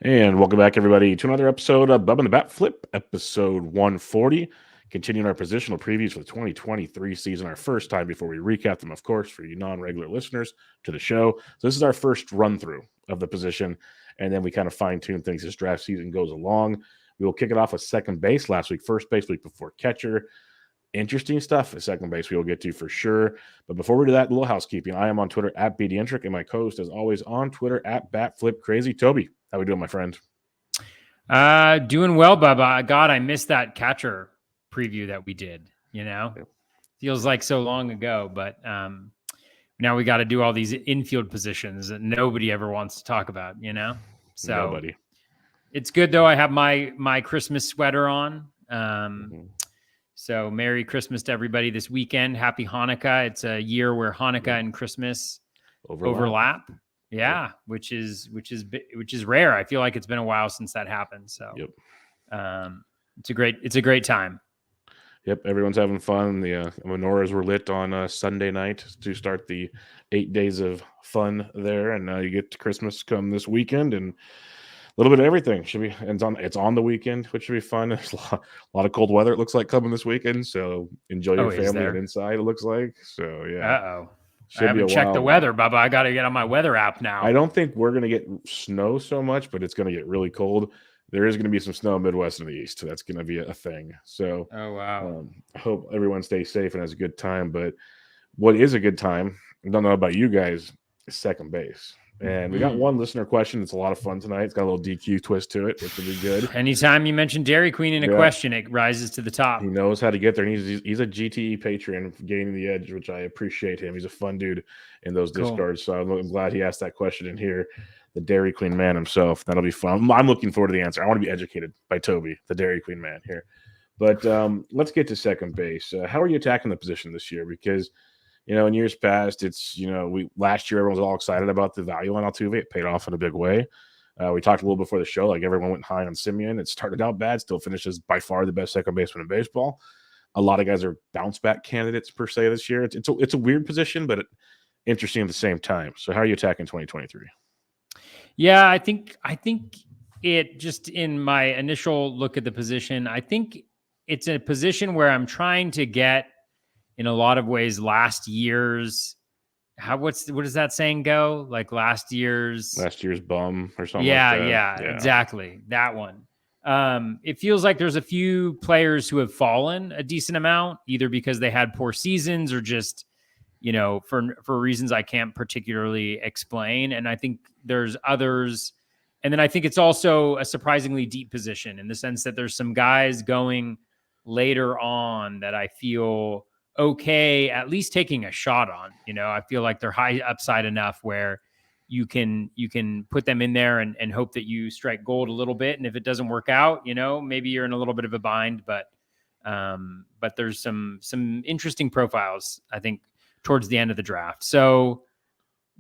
And welcome back, everybody, to another episode of Bubba and the BatFlip, episode 140. Continuing our positional previews for the 2023 season, our first time before we recap them, of course, for you non-regular listeners to the show. So this is our first run-through of the position, and then we kind of fine-tune things as draft season goes along. We will kick it off with second base last week, first base week before catcher. Interesting stuff at second base we will get to for sure. But before we do that, a little housekeeping. I am on Twitter at BDentric, and my co-host, as always, on Twitter at BatFlipCrazy. Toby, how we doing, my friend? Doing well, Bubba. God, I missed that catcher preview that we did. Feels like so long ago, but now we got to do all these infield positions that nobody ever wants to talk about. So Nobody. It's good though. I have my Christmas sweater on. So Merry Christmas to everybody this weekend. Happy Hanukkah. It's a year where Hanukkah and Christmas overlap. Yeah, which is rare. I feel like it's been a while since that happened. So, it's a great time. Yep, everyone's having fun. The menorahs were lit on Sunday night to start the 8 days of fun there, and now you get to Christmas come this weekend, and a little bit of everything should be. And it's on the weekend, which should be fun. There's a lot of cold weather. It looks like coming this weekend, so enjoy your family and inside. It looks like so. Yeah. I haven't checked the weather, Bubba. I got to get on my weather app now. I don't think we're going to get snow so much, but it's going to get really cold. There is going to be some snow in the Midwest and the East. That's going to be a thing. So, I hope everyone stays safe and has a good time. But what is a good time, I don't know about you guys, is second base. And we got one listener question. It's a lot of fun tonight. It's got a little DQ twist to it, which will be good. Anytime you mention Dairy Queen in a question, it rises to the top. He knows how to get there. And he's a GTE Patreon gaining the edge, which I appreciate him. He's a fun dude in those discards. So I'm glad he asked that question in here. The Dairy Queen man himself. That'll be fun. I'm looking forward to the answer. I want to be educated by Toby, the Dairy Queen man here. But let's get to second base. How are you attacking the position this year? Because in years past, it's, last year, everyone was all excited about the value on Altuve. It paid off in a big way. We talked a little before the show, like everyone went high on Simeon. It started out bad, still finishes by far the best second baseman in baseball. A lot of guys are bounce back candidates per se this year. It's a weird position, but interesting at the same time. So how are you attacking 2023? Yeah, I think it just in my initial look at the position, I think it's a position where I'm trying to get in a lot of ways last year's what does that saying go? Like last year's bum or something like that. Yeah, exactly. That one. It feels like there's a few players who have fallen a decent amount, either because they had poor seasons or just, for reasons I can't particularly explain. And I think there's others. And then I think it's also a surprisingly deep position in the sense that there's some guys going later on that I feel okay, at least taking a shot on. I feel like they're high upside enough where you can put them in there and hope that you strike gold a little bit. And if it doesn't work out, maybe you're in a little bit of a bind, but there's some interesting profiles, I think, towards the end of the draft. So,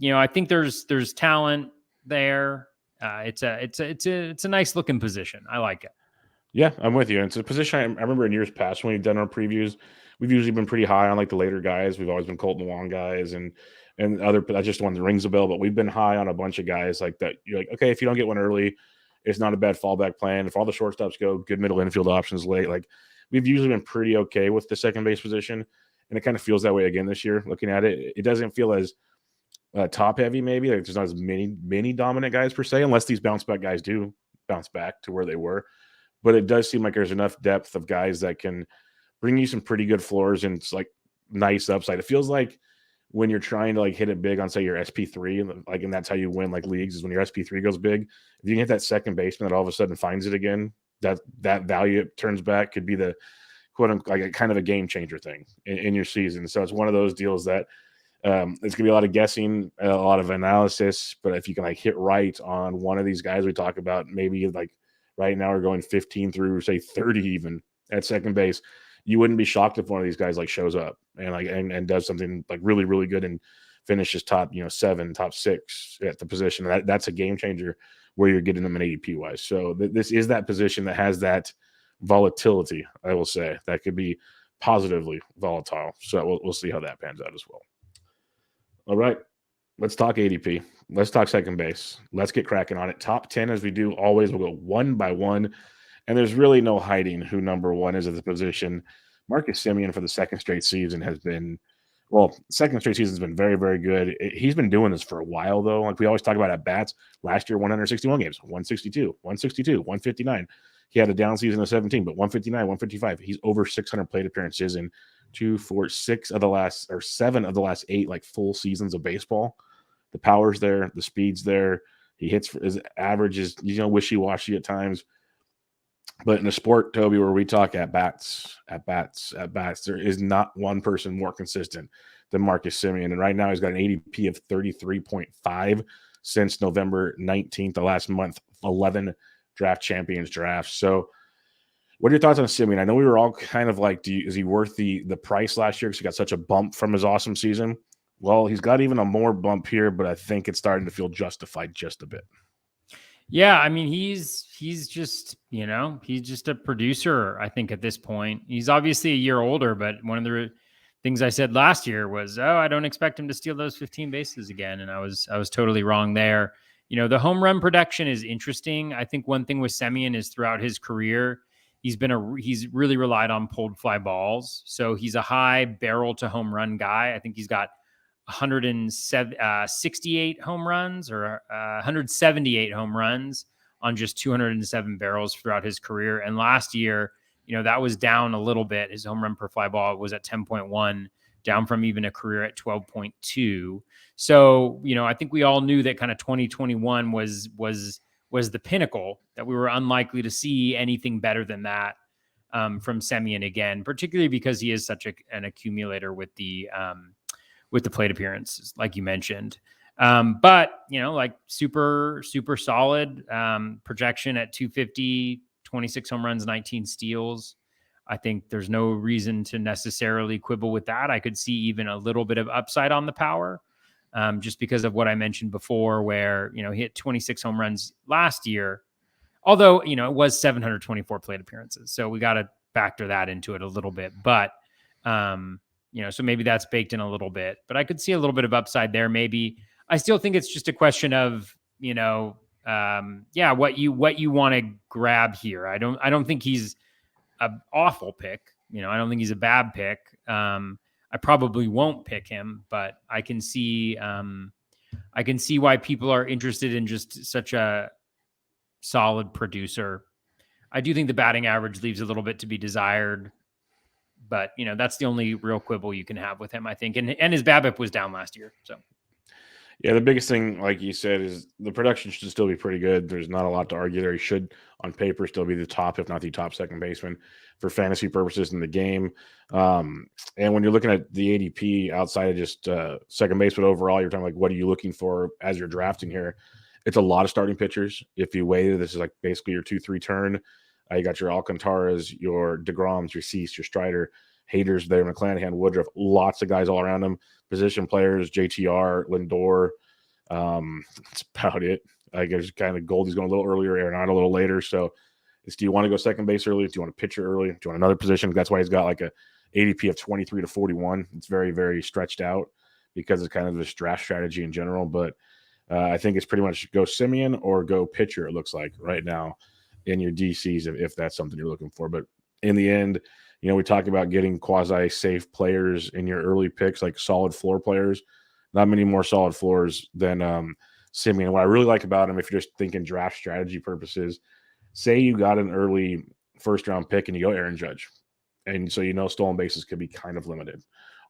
I think there's talent there. It's a nice looking position. I like it. Yeah, I'm with you. It's a position I remember in years past when we've done our previews, we've usually been pretty high on like the later guys. We've always been Colton Wong guys and other. That's just one that rings a bell. But we've been high on a bunch of guys like that. You're like, okay, if you don't get one early, it's not a bad fallback plan. If all the shortstops go, good middle infield options late. Like we've usually been pretty okay with the second base position, and it kind of feels that way again this year. Looking at it, it doesn't feel as top heavy. Maybe like there's not as many dominant guys per se, unless these bounce back guys do bounce back to where they were. But it does seem like there's enough depth of guys that can bring you some pretty good floors and it's like nice upside. It feels like when you're trying to like hit it big on say your SP3, like, and that's how you win like leagues is when your SP3 goes big. If you can hit that second baseman that all of a sudden finds it again, that value it turns back could be the quote unquote like a kind of a game changer thing in your season. So it's one of those deals that it's gonna be a lot of guessing, a lot of analysis. But if you can like hit right on one of these guys we talk about, maybe like. Right now, we're going 15 through, say, 30 even at second base. You wouldn't be shocked if one of these guys like shows up and like and does something like really, really good and finishes top 7, top 6 at the position. That's a game changer where you're getting them an ADP wise. So this is that position that has that volatility. I will say that could be positively volatile. So we'll see how that pans out as well. All right, let's talk ADP. let's talk second base. Let's get cracking on it. Top 10, as we do always, we'll go one by one. And there's really no hiding who number one is at the position. Marcus Semien for the second straight season has been, well, second straight season has been very, very good. He's been doing this for a while, though. Like we always talk about at bats, last year, 161 games, 162, 162, 159. He had a down season of 17, but 159, 155. He's over 600 plate appearances in 2, 4, 6 of the last, or 7 of the last 8 like full seasons of baseball. The power's there, the speed's there. He hits, his average is, wishy-washy at times. But in a sport, Toby, where we talk at bats, there is not one person more consistent than Marcus Semien. And right now he's got an ADP of 33.5 since November 19th, the last month, 11 draft champions drafts. So what are your thoughts on Semien? I know we were all kind of like, is he worth the price last year because he got such a bump from his awesome season? Well, he's got even a more bump here, but I think it's starting to feel justified just a bit. Yeah, I mean, he's just, he's just a producer, I think, at this point. He's obviously a year older, but one of the things I said last year was, I don't expect him to steal those 15 bases again. And I was totally wrong there. The home run production is interesting. I think one thing with Semien is throughout his career, he's really relied on pulled fly balls. So he's a high barrel to home run guy. I think he's got 168 home runs or 178 home runs on just 207 barrels throughout his career. And last year, that was down a little bit. His home run per fly ball was at 10.1, down from even a career at 12.2. So, I think we all knew that kind of 2021 was the pinnacle, that we were unlikely to see anything better than that from Semien again, particularly because he is such an accumulator with the plate appearances, like you mentioned. But, like super, super solid projection at 250, 26 home runs, 19 steals. I think there's no reason to necessarily quibble with that. I could see even a little bit of upside on the power just because of what I mentioned before, where, he hit 26 home runs last year, although, it was 724 plate appearances. So we got to factor that into it a little bit. But, so maybe that's baked in a little bit, but I could see a little bit of upside there. Maybe. I still think it's just a question of, what you want to grab here. I don't think he's an awful pick. I don't think he's a bad pick. I probably won't pick him, but I can see why people are interested in just such a solid producer. I do think the batting average leaves a little bit to be desired. But, that's the only real quibble you can have with him, I think. And his BABIP was down last year. So, yeah, the biggest thing, like you said, is the production should still be pretty good. There's not a lot to argue there. He should, on paper, still be the top, if not the top second baseman for fantasy purposes in the game. And when you're looking at the ADP outside of just second base, but overall, you're talking like, what are you looking for as you're drafting here? It's a lot of starting pitchers. If you waited, this is like basically your 2-3 turn. You got your Alcantaras, your DeGroms, your Cease, your Strider, Haters there, McClanahan, Woodruff, lots of guys all around him. Position players, JTR, Lindor. That's about it. I guess kind of Goldie's going a little earlier, Arenado a little later. So do you want to go second base early? Do you want to pitcher early? Do you want another position? That's why he's got like a ADP of 23 to 41. It's very, very stretched out because it's kind of this draft strategy in general. But I think it's pretty much go Semien or go pitcher, it looks like right now in your DCs, if that's something you're looking for. But in the end, we talk about getting quasi-safe players in your early picks, like solid floor players. Not many more solid floors than Semien. What I really like about him, if you're just thinking draft strategy purposes, say you got an early first-round pick and you go Aaron Judge, and so stolen bases could be kind of limited.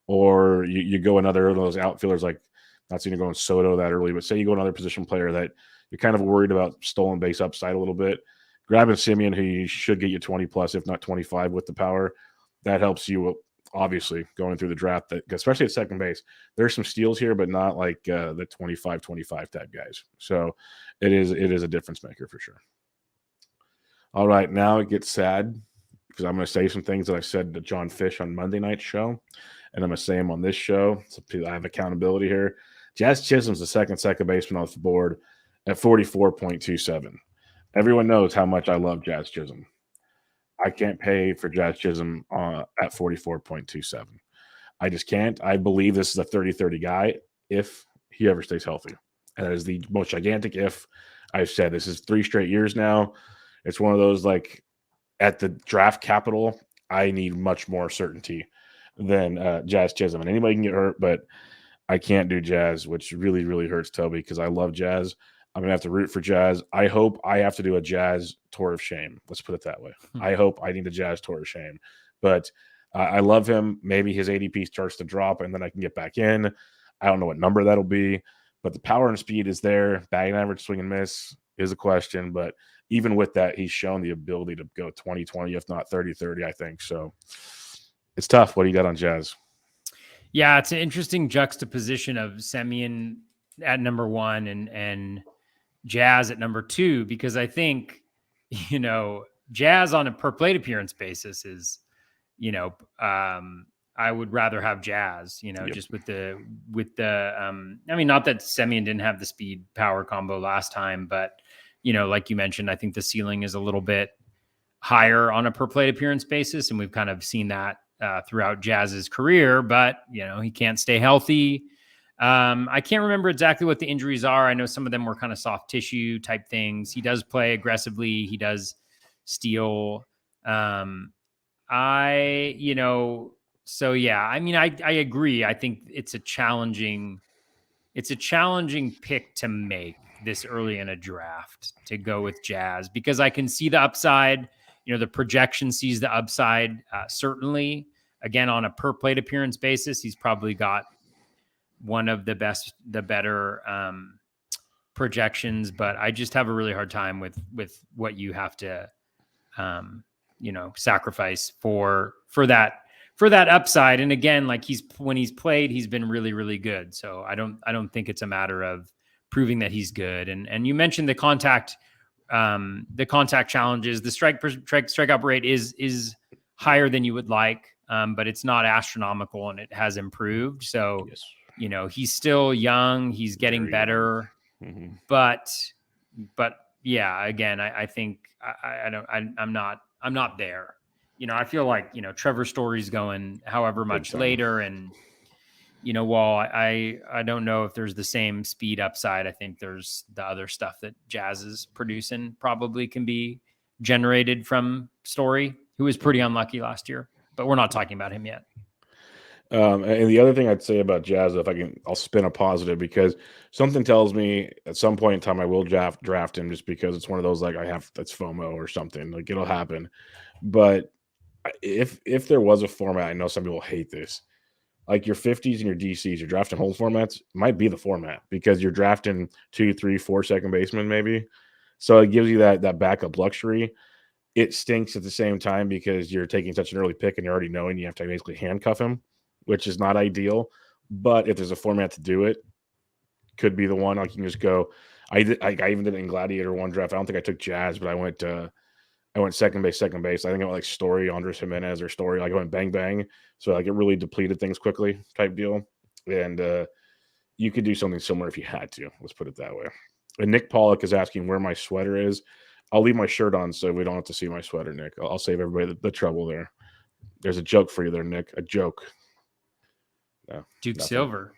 Or you go another of those outfielders, like not seeing you going Soto that early, but say you go another position player that you're kind of worried about stolen base upside a little bit. Grabbing Semien, who should get you 20 plus, if not 25 with the power, that helps you obviously going through the draft, that especially at second base. There's some steals here, but not like the 25-25 type guys. So it is a difference maker for sure. All right, now it gets sad because I'm going to say some things that I said to John Fish on Monday night's show, and I'm going to say them on this show. So I have accountability here. Jazz Chisholm's the second baseman off the board at 44.27. Everyone knows how much I love Jazz Chisholm. I can't pay for Jazz Chisholm at 44.27. I just can't. I believe this is a 30-30 guy if he ever stays healthy. And that is the most gigantic if. I've said this is 3 straight years now. It's one of those, like, at the draft capital, I need much more certainty than Jazz Chisholm. And anybody can get hurt, but I can't do Jazz, which really, really hurts Toby because I love Jazz. I'm going to have to root for Jazz. I hope I have to do a Jazz tour of shame. Let's put it that way. I hope I need a Jazz tour of shame. But I love him. Maybe his ADP starts to drop and then I can get back in. I don't know what number that'll be. But the power and speed is there. Batting average, swing and miss is a question. But even with that, he's shown the ability to go 20-20, if not 30-30, I think. So it's tough. What do you got on Jazz? Yeah, it's an interesting juxtaposition of Semien at number 1 and Jazz at number 2, because I think, Jazz on a per plate appearance basis is, I would rather have Jazz, Yep. just with the, I mean, not that Semien didn't have the speed power combo last time, but, like you mentioned, I think the ceiling is a little bit higher on a per plate appearance basis. And we've kind of seen that throughout Jazz's career, but, he can't stay healthy. I can't remember exactly what the injuries are. I know some of them were kind of soft tissue type things. He does play aggressively. He does steal. So yeah, I mean, I agree. I think it's a challenging pick to make this early in a draft to go with Jazz, because I can see the upside. The projection sees the upside. Certainly, again, on a per plate appearance basis, he's probably got one of the better projections, but I just have a really hard time with what you have to, sacrifice for that upside. And again, like when he's played, he's been really, really good. So I don't think it's a matter of proving that he's good. And you mentioned the contact challenges. The strikeout rate is higher than you would like, but it's not astronomical, and it has improved. So, yes. He's still young. He's getting Very better, Mm-hmm. but yeah, again, I think I'm not there. I feel like, Trevor Story's going however much later. And, while I don't know if there's the same speed upside, I think there's the other stuff that Jazz is producing probably can be generated from Story, who was pretty unlucky last year, but we're not talking about him yet. And the other thing I'd say about Jazz, I'll spin a positive, because something tells me at some point in time I will draft him, just because it's one of those, like, that's FOMO or something, like, it'll happen. But if there was a format, I know some people hate this, like your 50s and your DCs, your draft and hold formats might be the format, because you're drafting 2, 3, 4 second basemen maybe. So it gives you that backup luxury. It stinks at the same time because you're taking such an early pick and you're already knowing you have to basically handcuff him, which is not ideal. But if there's a format to do it, could be the one. Like, you can just go. I even did it in Gladiator 1 draft. I don't think I took Jazz, but I went second base. I think I went like Story, Andres Jimenez, or Story. Like, I went bang bang. So like it really depleted things quickly type deal. And you could do something similar if you had to. Let's put it that way. And Nick Pollock is asking where my sweater is. I'll leave my shirt on so we don't have to see my sweater, Nick. I'll save everybody the trouble there. There's a joke for you there, Nick. A joke. No, Duke nothing. Silver.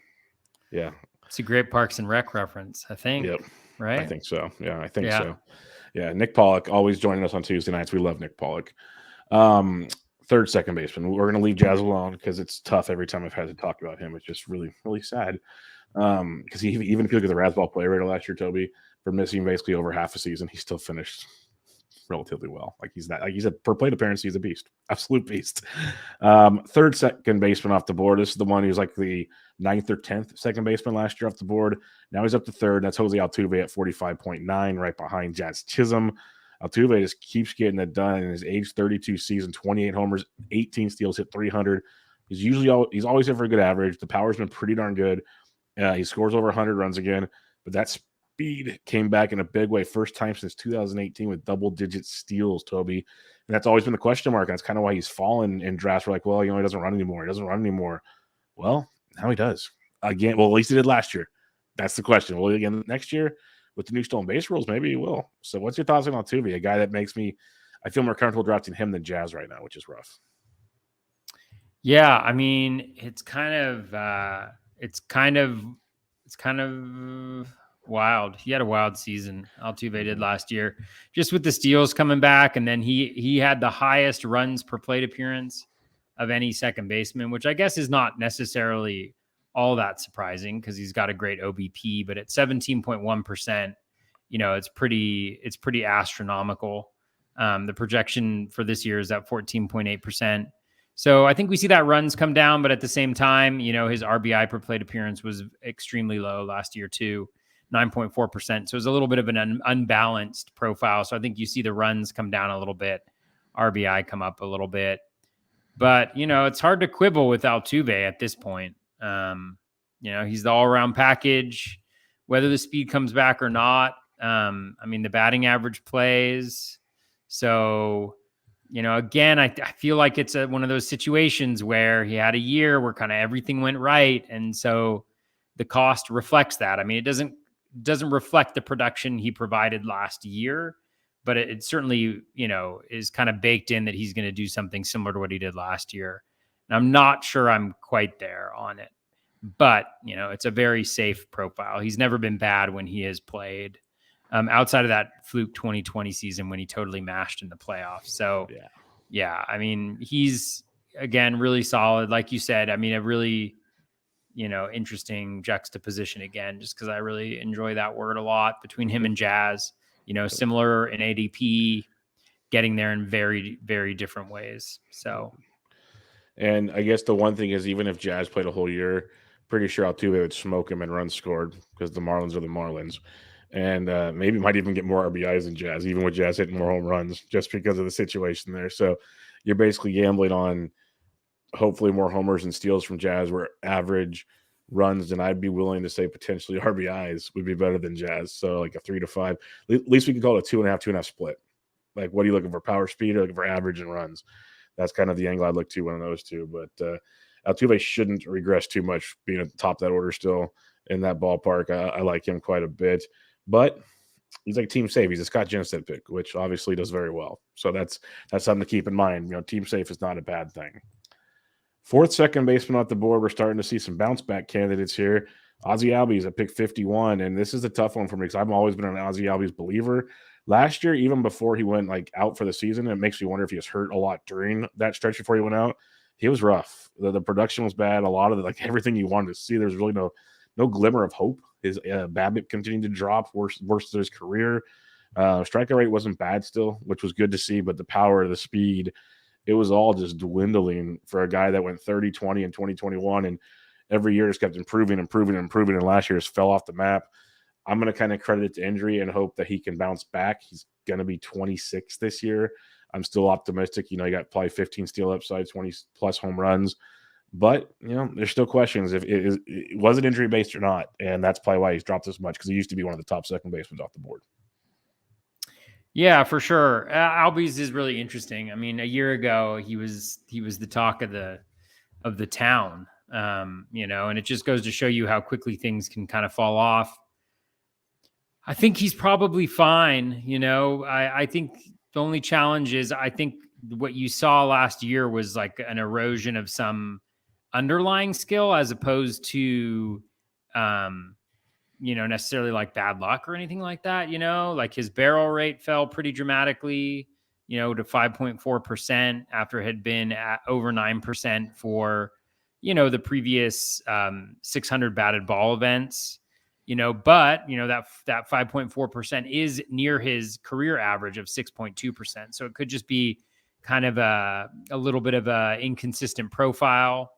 Yeah. It's a great Parks and Rec reference, I think. Yep. Right? I think so. Yeah, I think so. Yeah, Nick Pollock, always joining us on Tuesday nights. We love Nick Pollock. Third second baseman. We're going to leave Jazz alone because it's tough every time I've had to talk about him. It's just really, really sad. Because even if you look at the Razzball play rate last year, Toby, for missing basically over half a season, he still finished relatively well. Like, he's a per plate appearance, he's a beast, absolute beast. Third second baseman off the board. This is the one who's like the 9th or 10th second baseman last year off the board. Now he's up to third. That's Jose Altuve at 45.9, right behind Jazz Chisholm. Altuve just keeps getting it done in his age 32 season. 28 homers, 18 steals, hit 300. He's always here for a good average. The power's been pretty darn good. He scores over 100 runs again, but that speed came back in a big way. First time since 2018 with double-digit steals, Toby. And that's always been the question mark. And that's kind of why he's fallen in drafts. We're like, well, he doesn't run anymore. Well, now he does. Again, well, at least he did last year. That's the question. Will he again next year with the new stolen base rules? Maybe he will. So what's your thoughts on Altuve, a guy that I feel more comfortable drafting him than Jazz right now, which is rough. Yeah, I mean, it's kind of Wild. He had a wild season. Altuve did last year, just with the steals coming back, and then he had the highest runs per plate appearance of any second baseman, which I guess is not necessarily all that surprising because he's got a great OBP. But at 17.1%, it's pretty astronomical. The projection for this year is at 14.8%. So I think we see that runs come down, but at the same time, his RBI per plate appearance was extremely low last year too. 9.4%. So it's a little bit of an unbalanced profile. So I think you see the runs come down a little bit, RBI come up a little bit. But, it's hard to quibble with Altuve at this point. He's the all-around package, whether the speed comes back or not. The batting average plays. So, again, I feel like it's one of those situations where he had a year where kind of everything went right. And so the cost reflects that. It doesn't reflect the production he provided last year, but it certainly, is kind of baked in that he's going to do something similar to what he did last year. And I'm not sure I'm quite there on it, but it's a very safe profile. He's never been bad when he has played, outside of that fluke 2020 season when he totally mashed in the playoffs. So yeah, he's again, really solid. Like you said, a really, interesting juxtaposition again, just because I really enjoy that word a lot between him and Jazz, similar in ADP, getting there in very, very different ways. So, and I guess the one thing is, even if Jazz played a whole year, pretty sure Altuve would smoke him in runs scored because the Marlins are the Marlins. And maybe might even get more RBIs than Jazz, even with Jazz hitting more home runs, just because of the situation there. So you're basically gambling on hopefully more homers and steals from Jazz, where average runs, and I'd be willing to say potentially RBIs would be better than Jazz. So like a 3 to 5. At least we can call it a 2.5 split. Like, what are you looking for? Power, speed, or looking for average and runs? That's kind of the angle I'd look to, one of those two. But Altuve shouldn't regress too much, being at the top of that order still in that ballpark. I like him quite a bit. But he's like team safe. He's a Scott Jensen pick, which obviously does very well. So that's something to keep in mind. Team safe is not a bad thing. Fourth second baseman off the board, we're starting to see some bounce back candidates here. Ozzie Albies at pick 51, and this is a tough one for me because I've always been an Ozzie Albies believer. Last year, even before he went out for the season, it makes me wonder if he was hurt a lot during that stretch before he went out. He was rough. The production was bad. A lot of everything you wanted to see. There's really no glimmer of hope. His BABIP continued to drop, worse than his career. Strikeout rate wasn't bad still, which was good to see, but the power, the speed, it was all just dwindling for a guy that went 30-20 in 2021, and every year just kept improving, and last year just fell off the map. I'm going to kind of credit it to injury and hope that he can bounce back. He's going to be 26 this year. I'm still optimistic. He got probably 15 steal upside, 20 plus home runs. But, there's still questions if was it injury based or not. And that's probably why he's dropped this much, because he used to be one of the top second basemen off the board. Yeah, for sure. Albies is really interesting. A year ago he was the talk of the town, and it just goes to show you how quickly things can kind of fall off. I think he's probably fine. I think the only challenge is, I think what you saw last year was like an erosion of some underlying skill, as opposed to, necessarily like bad luck or anything like that. Like his barrel rate fell pretty dramatically, to 5.4% after it had been at over 9% for, the previous 600 batted ball events. But that 5.4% is near his career average of 6.2%. So it could just be kind of a little bit of a inconsistent profile.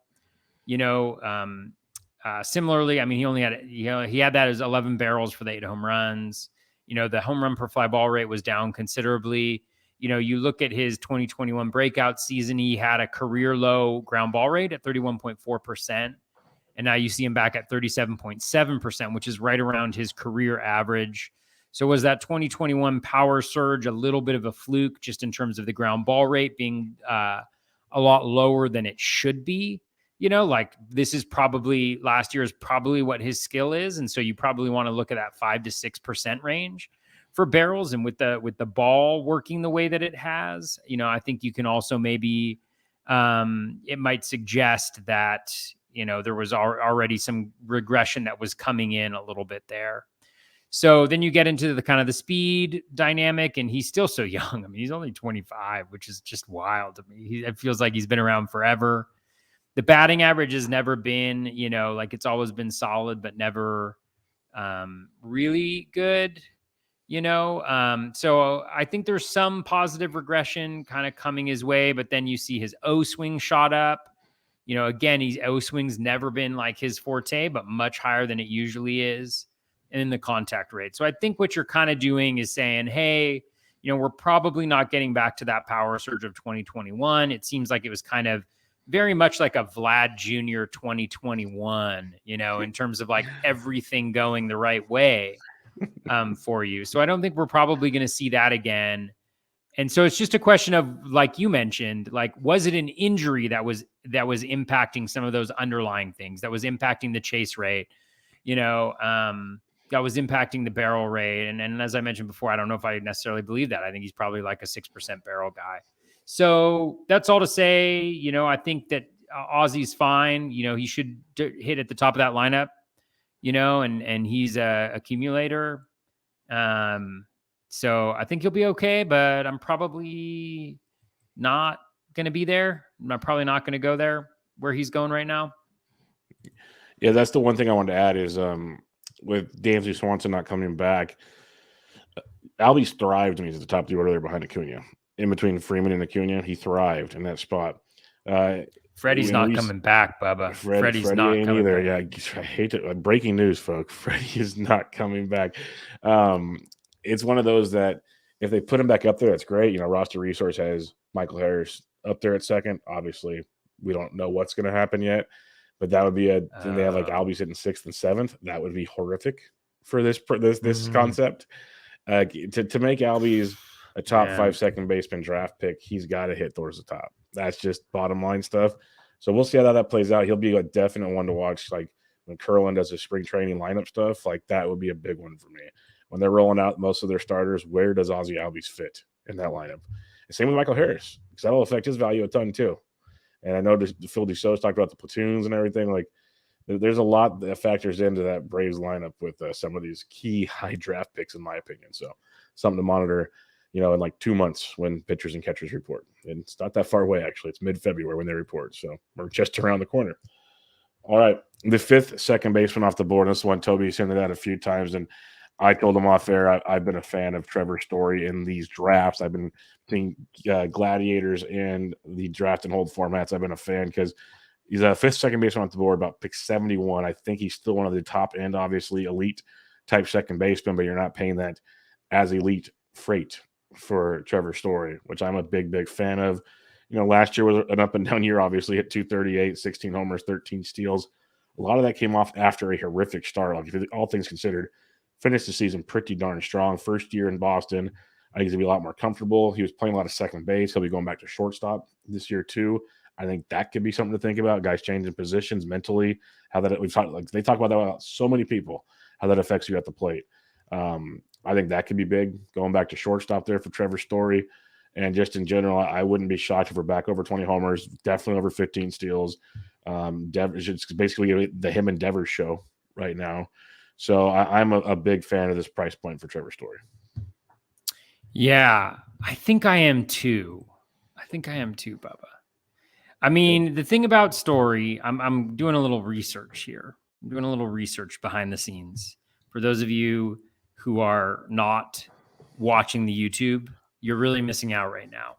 Similarly, he only had he had that as 11 barrels for the 8 home runs. The home run per fly ball rate was down considerably. You look at his 2021 breakout season, he had a career low ground ball rate at 31.4%. And now you see him back at 37.7%, which is right around his career average. So was that 2021 power surge a little bit of a fluke, just in terms of the ground ball rate being a lot lower than it should be? This is probably, last year is probably what his skill is. And so you probably want to look at that 5 to 6% range for barrels. And with the ball working the way that it has, I think you can also maybe, it might suggest that, there was already some regression that was coming in a little bit there. So then you get into the kind of the speed dynamic, and he's still so young. I mean, he's only 25, which is just wild to me. It feels like he's been around forever. The batting average has never been, like it's always been solid, but never really good. So I think there's some positive regression kind of coming his way, but then you see his O swing shot up. Again, he's O swing's never been like his forte, but much higher than it usually is. And in the contact rate. So I think what you're kind of doing is saying, hey, we're probably not getting back to that power surge of 2021. It seems like it was kind of very much like a Vlad Jr. 2021, in terms of like everything going the right way for you. So I don't think we're probably going to see that again. And so it's just a question of, like you mentioned, like, was it an injury that was impacting some of those underlying things, that was impacting the chase rate, that was impacting the barrel rate. And as I mentioned before, I don't know if I necessarily believe that. I think he's probably like a 6% barrel guy. So that's all to say, I think that Ozzy's fine. He should hit at the top of that lineup, and he's a accumulator. So I think he'll be okay, but I'm probably not going to be there. I'm probably not going to go there where he's going right now. Yeah, that's the one thing I wanted to add is with Dansby Swanson not coming back, Albies thrived when he's at the top of the order there behind Acuna. In between Freeman and Acuna, he thrived in that spot. Freddie's not coming back, Bubba. Freddie's Freddie not ain't coming either. back. Yeah, I hate it. Breaking news, folks. Freddie is not coming back. It's one of those that if they put him back up there, that's great. Roster Resource has Michael Harris up there at second. Obviously, we don't know what's going to happen yet, but that would be then they have like Albies hitting 6th and 7th. That would be horrific for this concept. To make Albies a top 5 second baseman draft pick, he's got to hit towards the top. That's just bottom line stuff. So we'll see how that plays out. He'll be a definite one to watch. Like when Curlin does his spring training lineup stuff, like that would be a big one for me. When they're rolling out most of their starters, where does Ozzy Albies fit in that lineup? And same with Michael Harris, because that'll affect his value a ton too. And I know Phil Dussault's talked about the platoons and everything. Like there's a lot that factors into that Braves lineup with some of these key high draft picks, in my opinion. So something to monitor, in like 2 months when pitchers and catchers report. And it's not that far away, actually. It's mid-February when they report. So we're just around the corner. All right. The 5th second baseman off the board. This one, Toby's hinted at a few times. And I told him off air, I've been a fan of Trevor Story in these drafts. I've been seeing gladiators and the draft and hold formats. I've been a fan because he's a 5th second baseman off the board, about pick 71. I think he's still one of the top end, obviously, elite type second baseman, but you're not paying that as elite freight for Trevor Story, which I'm a big fan of. Last year was an up and down year, obviously, hit 238, 16 homers, 13 steals. A lot of that came off after a horrific start. Like, all things considered, finished the season pretty darn strong. First year in Boston, I think he's going to be a lot more comfortable. He was playing a lot of second base. He'll be going back to shortstop this year, too. I think that could be something to think about. Guys changing positions mentally, how that we've talked, like they talk about that about so many people, how that affects you at the plate. I think that could be big, going back to shortstop there for Trevor Story. And just in general, I wouldn't be shocked if we're back over 20 homers, definitely over 15 steals. It's basically the him and Devers show right now. So I'm a big fan of this price point for Trevor Story. Yeah, I think I am too. Bubba. I mean, the thing about Story, I'm doing a little research here. I'm doing a little research behind the scenes. For those of you who are not watching the YouTube, you're really missing out right now.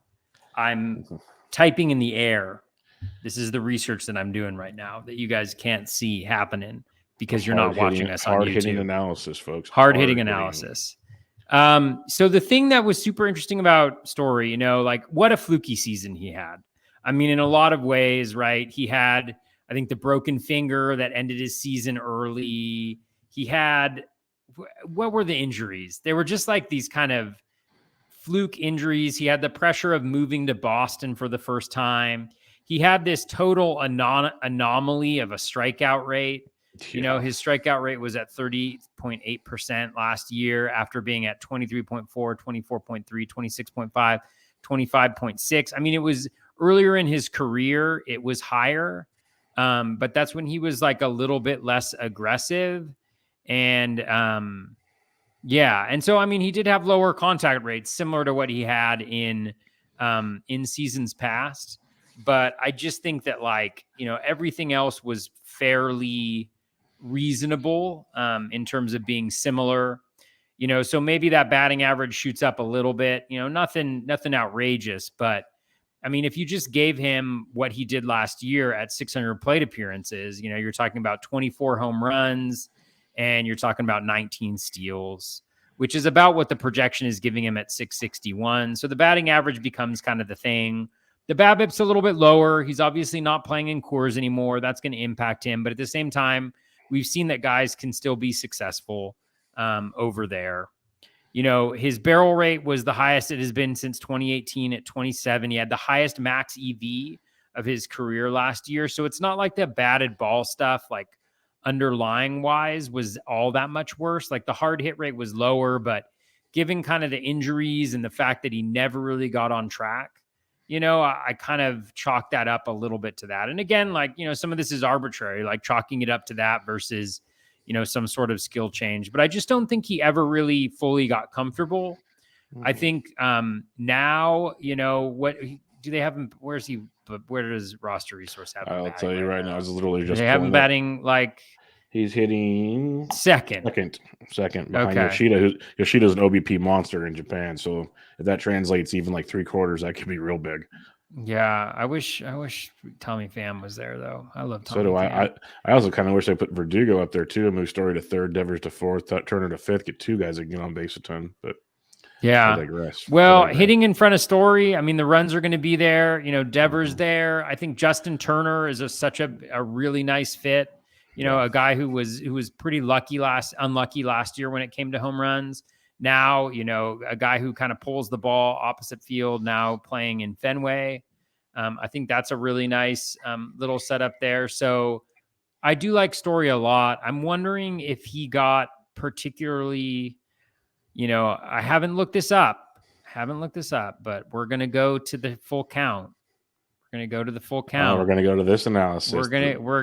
I'm typing in the air. This is the research that I'm doing right now that you guys can't see happening because you're not watching us on YouTube. Hard-hitting analysis, folks. Hard-hitting analysis. So the thing that was super interesting about Story, like what a fluky season he had. I mean, in a lot of ways, right? He had, I think, the broken finger that ended his season early. He had, what were the injuries? They were just like these kind of fluke injuries. He had the pressure of moving to Boston for the first time. He had this total anomaly of a strikeout rate. Yeah. His strikeout rate was at 30.8% last year after being at 23.4, 24.3, 26.5, 25.6. I mean, it was earlier in his career, it was higher. But that's when he was like a little bit less aggressive. And Yeah, and so I mean, he did have lower contact rates, similar to what he had in seasons past. But I just think that, like, everything else was fairly reasonable in terms of being similar. So maybe that batting average shoots up a little bit. Nothing outrageous, but I mean, if you just gave him what he did last year at 600 plate appearances, you're talking about 24 home runs and you're talking about 19 steals, which is about what the projection is giving him at 661. So the batting average becomes kind of the thing. The BABIP's a little bit lower. He's obviously not playing in Coors anymore. That's going to impact him. But at the same time, we've seen that guys can still be successful over there. His barrel rate was the highest it has been since 2018 at 27. He had the highest max EV of his career last year. So it's not like the batted ball stuff, like underlying wise, was all that much worse. Like the hard hit rate was lower, but given kind of the injuries and the fact that he never really got on track, I kind of chalk that up a little bit to that. And again, like, some of this is arbitrary, like chalking it up to that versus some sort of skill change. But I just don't think he ever really fully got comfortable. I think now, what do they have him? Where's he? Where does roster resource have him? I'll tell you right now, I was literally just they have him batting like he's hitting second behind Yoshida. Yoshida's an OBP monster in Japan. So if that translates even like 3/4, that could be real big. Yeah, I wish Tommy Pham was there though. I love Tommy. So do I. I also kind of wish they put Verdugo up there too, move Story to third, Devers to fourth, Turner to fifth, get two guys that get on base a ton. But yeah, I digress. Well, hitting in front of Story, I mean, the runs are going to be there. Devers there. I think Justin Turner is such a really nice fit. A guy who was pretty unlucky last year when it came to home runs. Now, a guy who kind of pulls the ball opposite field, now playing in Fenway. I think that's a really nice little setup there. So I do like Story a lot. I'm wondering if he got particularly, I haven't looked this up, but we're going to go to the full count. We're going to go to the full count. We're going to go to this analysis. We're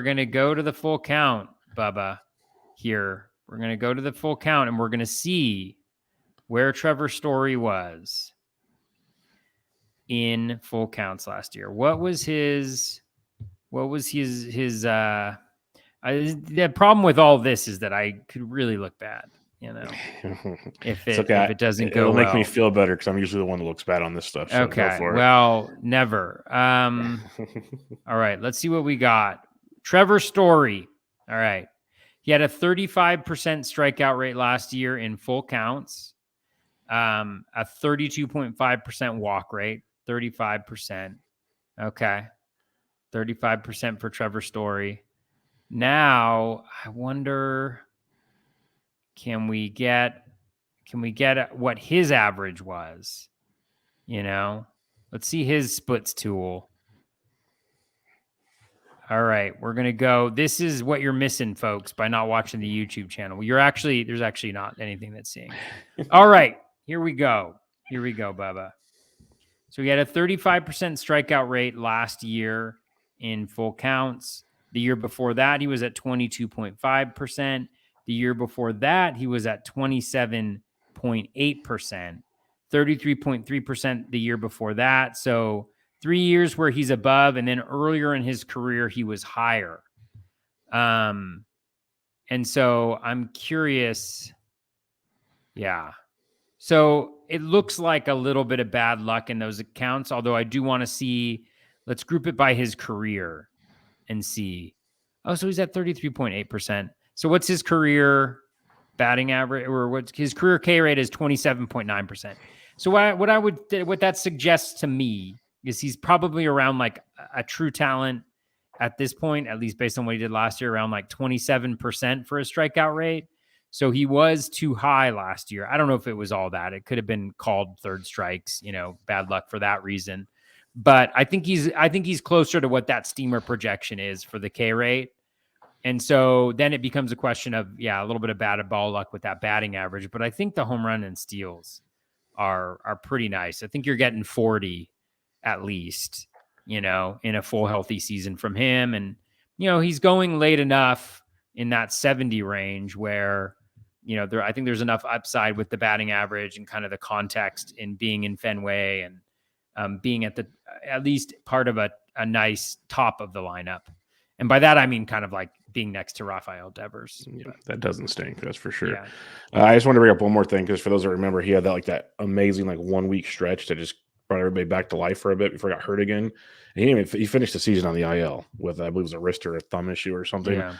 going to go to the full count, Bubba, here. We're going to go to the full count and we're going to see where Trevor Story was in full counts last year. What was his the problem with all this is that I could really look bad, if it doesn't go it'll well. make me feel better because I'm usually the one that looks bad on this stuff. So okay. Well, never. All right. Let's see what we got. Trevor Story. All right. He had a 35% strikeout rate last year in full counts. A 32.5% walk rate. 35%. Okay. 35% for Trevor Story. Now, I wonder, can we get what his average was? Let's see his splits tool. All right, we're going to go. This is what you're missing, folks, by not watching the YouTube channel. There's actually not anything that's seeing. All right, here we go. Bubba. So he had a 35% strikeout rate last year in full counts. The year before that, he was at 22.5%. The year before that, he was at 27.8%, 33.3% the year before that. So 3 years where he's above, and then earlier in his career, he was higher. And so I'm curious. Yeah. So it looks like a little bit of bad luck in those accounts, although I do want to see, let's group it by his career and see. Oh, so he's at 33.8%. So what's his career batting average, or what's his career K rate is 27.9%. So what that suggests to me is he's probably around like a true talent at this point, at least based on what he did last year, around like 27% for his strikeout rate. So he was too high last year. I don't know if it was all that. It could have been called third strikes, bad luck for that reason. But I think he's closer to what that steamer projection is for the K rate. And so then it becomes a question of, a little bit of bad ball luck with that batting average. But I think the home run and steals are pretty nice. I think you're getting 40 at least, in a full healthy season from him. And, he's going late enough in that 70 range where, I think there's enough upside with the batting average and kind of the context in being in Fenway and being at least part of a nice top of the lineup. And by that, I mean kind of like being next to Rafael Devers. Yeah, that doesn't stink. That's for sure. Yeah. I just want to bring up one more thing because for those that remember, he had that amazing 1 week stretch that just brought everybody back to life for a bit before he got hurt again. And he finished the season on the IL with, I believe, it was a wrist or a thumb issue or something. Yeah.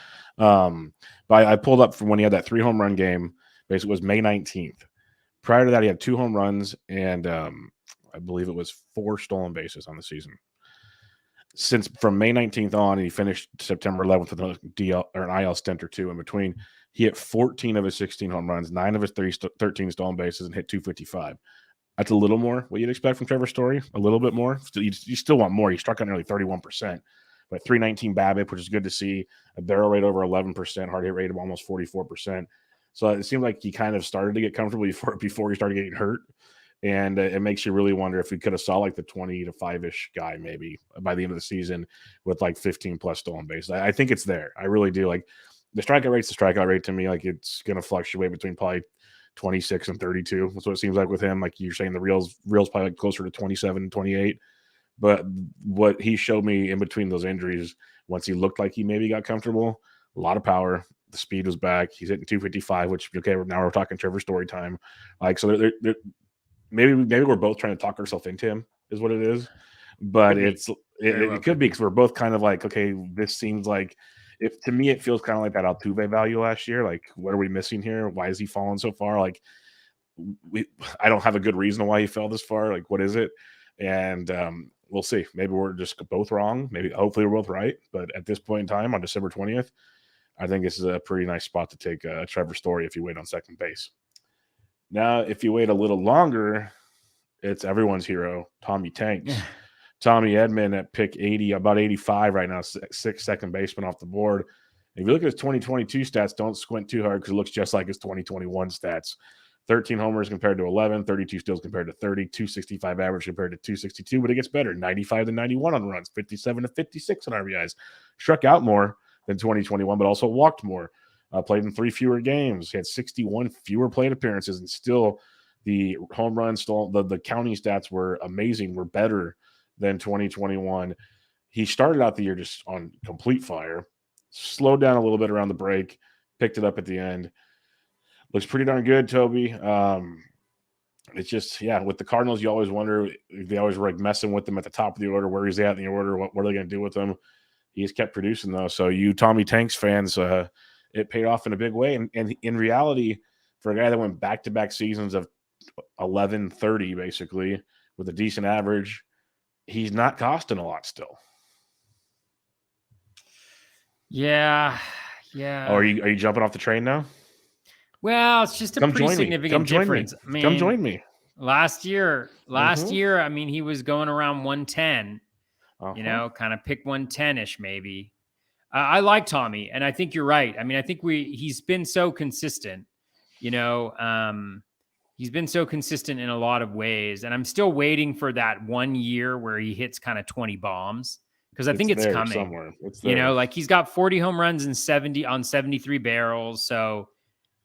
But I pulled up from when he had that 3 home run game. Basically, it was May 19th. Prior to that, he had 2 home runs and I believe it was 4 stolen bases on the season. Since from May 19th on, and he finished September 11th with a DL or an IL stint or 2 in between, he hit 14 of his 16 home runs, 9 of his 13 stolen bases, and hit 255. That's a little more what you'd expect from Trevor Story, a little bit more. You still want more. He struck out nearly 31%, but 319 BABIP, which is good to see. A barrel rate over 11%, hard hit rate of almost 44%. So it seemed like he kind of started to get comfortable before he started getting hurt. And it makes you really wonder if we could have saw the 20 to 5-ish guy maybe by the end of the season with 15 plus stolen bases. I think it's there. I really do. The strikeout rate's the strikeout rate to me. It's going to fluctuate between probably 26 and 32. That's what it seems like with him. Like you're saying, the reels probably closer to 27 and 28. But what he showed me in between those injuries, once he looked like he maybe got comfortable, a lot of power. The speed was back. He's hitting 255, which, okay, now we're talking Trevor Story time. So they're maybe we're both trying to talk ourselves into him is what it is. But it could be because we're both kind of okay, this seems like, if to me it feels kind of like that Altuve value last year. What are we missing here? Why is he falling so far? I don't have a good reason why he fell this far. What is it? And we'll see. Maybe we're just both wrong. Maybe hopefully we're both right. But at this point in time, on December 20th, I think this is a pretty nice spot to take Trevor Story if you wait on second base. Now, if you wait a little longer, it's everyone's hero, Tommy Tanks. Tommy Edman at pick 80, about 85 right now, 6 second baseman off the board. If you look at his 2022 stats, don't squint too hard because it looks just like his 2021 stats. 13 homers compared to 11, 32 steals compared to 30, 265 average compared to 262, but it gets better. 95 to 91 on runs, 57 to 56 on RBIs. Struck out more than 2021, but also walked more. Played in 3 fewer games. He had 61 fewer plate appearances, and still the home runs, the counting stats were amazing, were better than 2021. He started out the year just on complete fire, slowed down a little bit around the break, picked it up at the end. Looks pretty darn good, Toby. It's just, with the Cardinals, you always wonder, they always were messing with them at the top of the order. Where he's at in the order, what are they going to do with him? He's kept producing, though. So you Tommy Tanks fans, it paid off in a big way. And in reality, for a guy that went back-to-back seasons of 11-30, basically, with a decent average, he's not costing a lot still. Yeah. Oh, are you jumping off the train now? Well, it's just a pretty significant difference. I mean, come join me. Last year, I mean, he was going around 110. Kind of pick 110-ish maybe. I like Tommy, and I think you're right. I mean, I think he's been so consistent. He's been so consistent in a lot of ways, and I'm still waiting for that 1 year where he hits kind of 20 bombs, because I think it's coming somewhere. It's there. He's got 40 home runs and 73 barrels. So,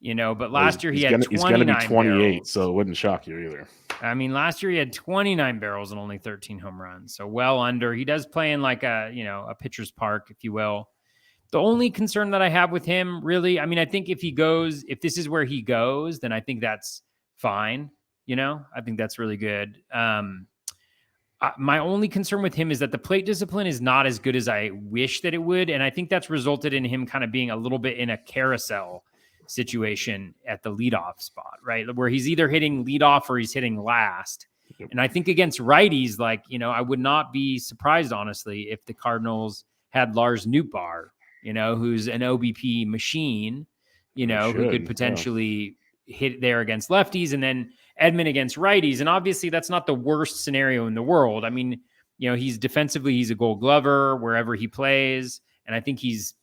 but last year he had 29 He's going to be 28, barrels. so it wouldn't shock you either. I mean, last year he had 29 barrels and only 13 home runs. So well under. He does play in a pitcher's park, if you will. The only concern that I have with him, really, I mean, I think if this is where he goes, then I think that's fine. I think that's really good. My only concern with him is that the plate discipline is not as good as I wish that it would. And I think that's resulted in him kind of being a little bit in a carousel situation at the leadoff spot, right? Where he's either hitting leadoff or he's hitting last. Yep. And I think against righties, I would not be surprised, honestly, if the Cardinals had Lars Nootbaar, who's an OBP machine, who could potentially hit there against lefties, and then Edman against righties. And obviously that's not the worst scenario in the world. I mean, he's defensively, he's a Gold Glover wherever he plays. And I think he's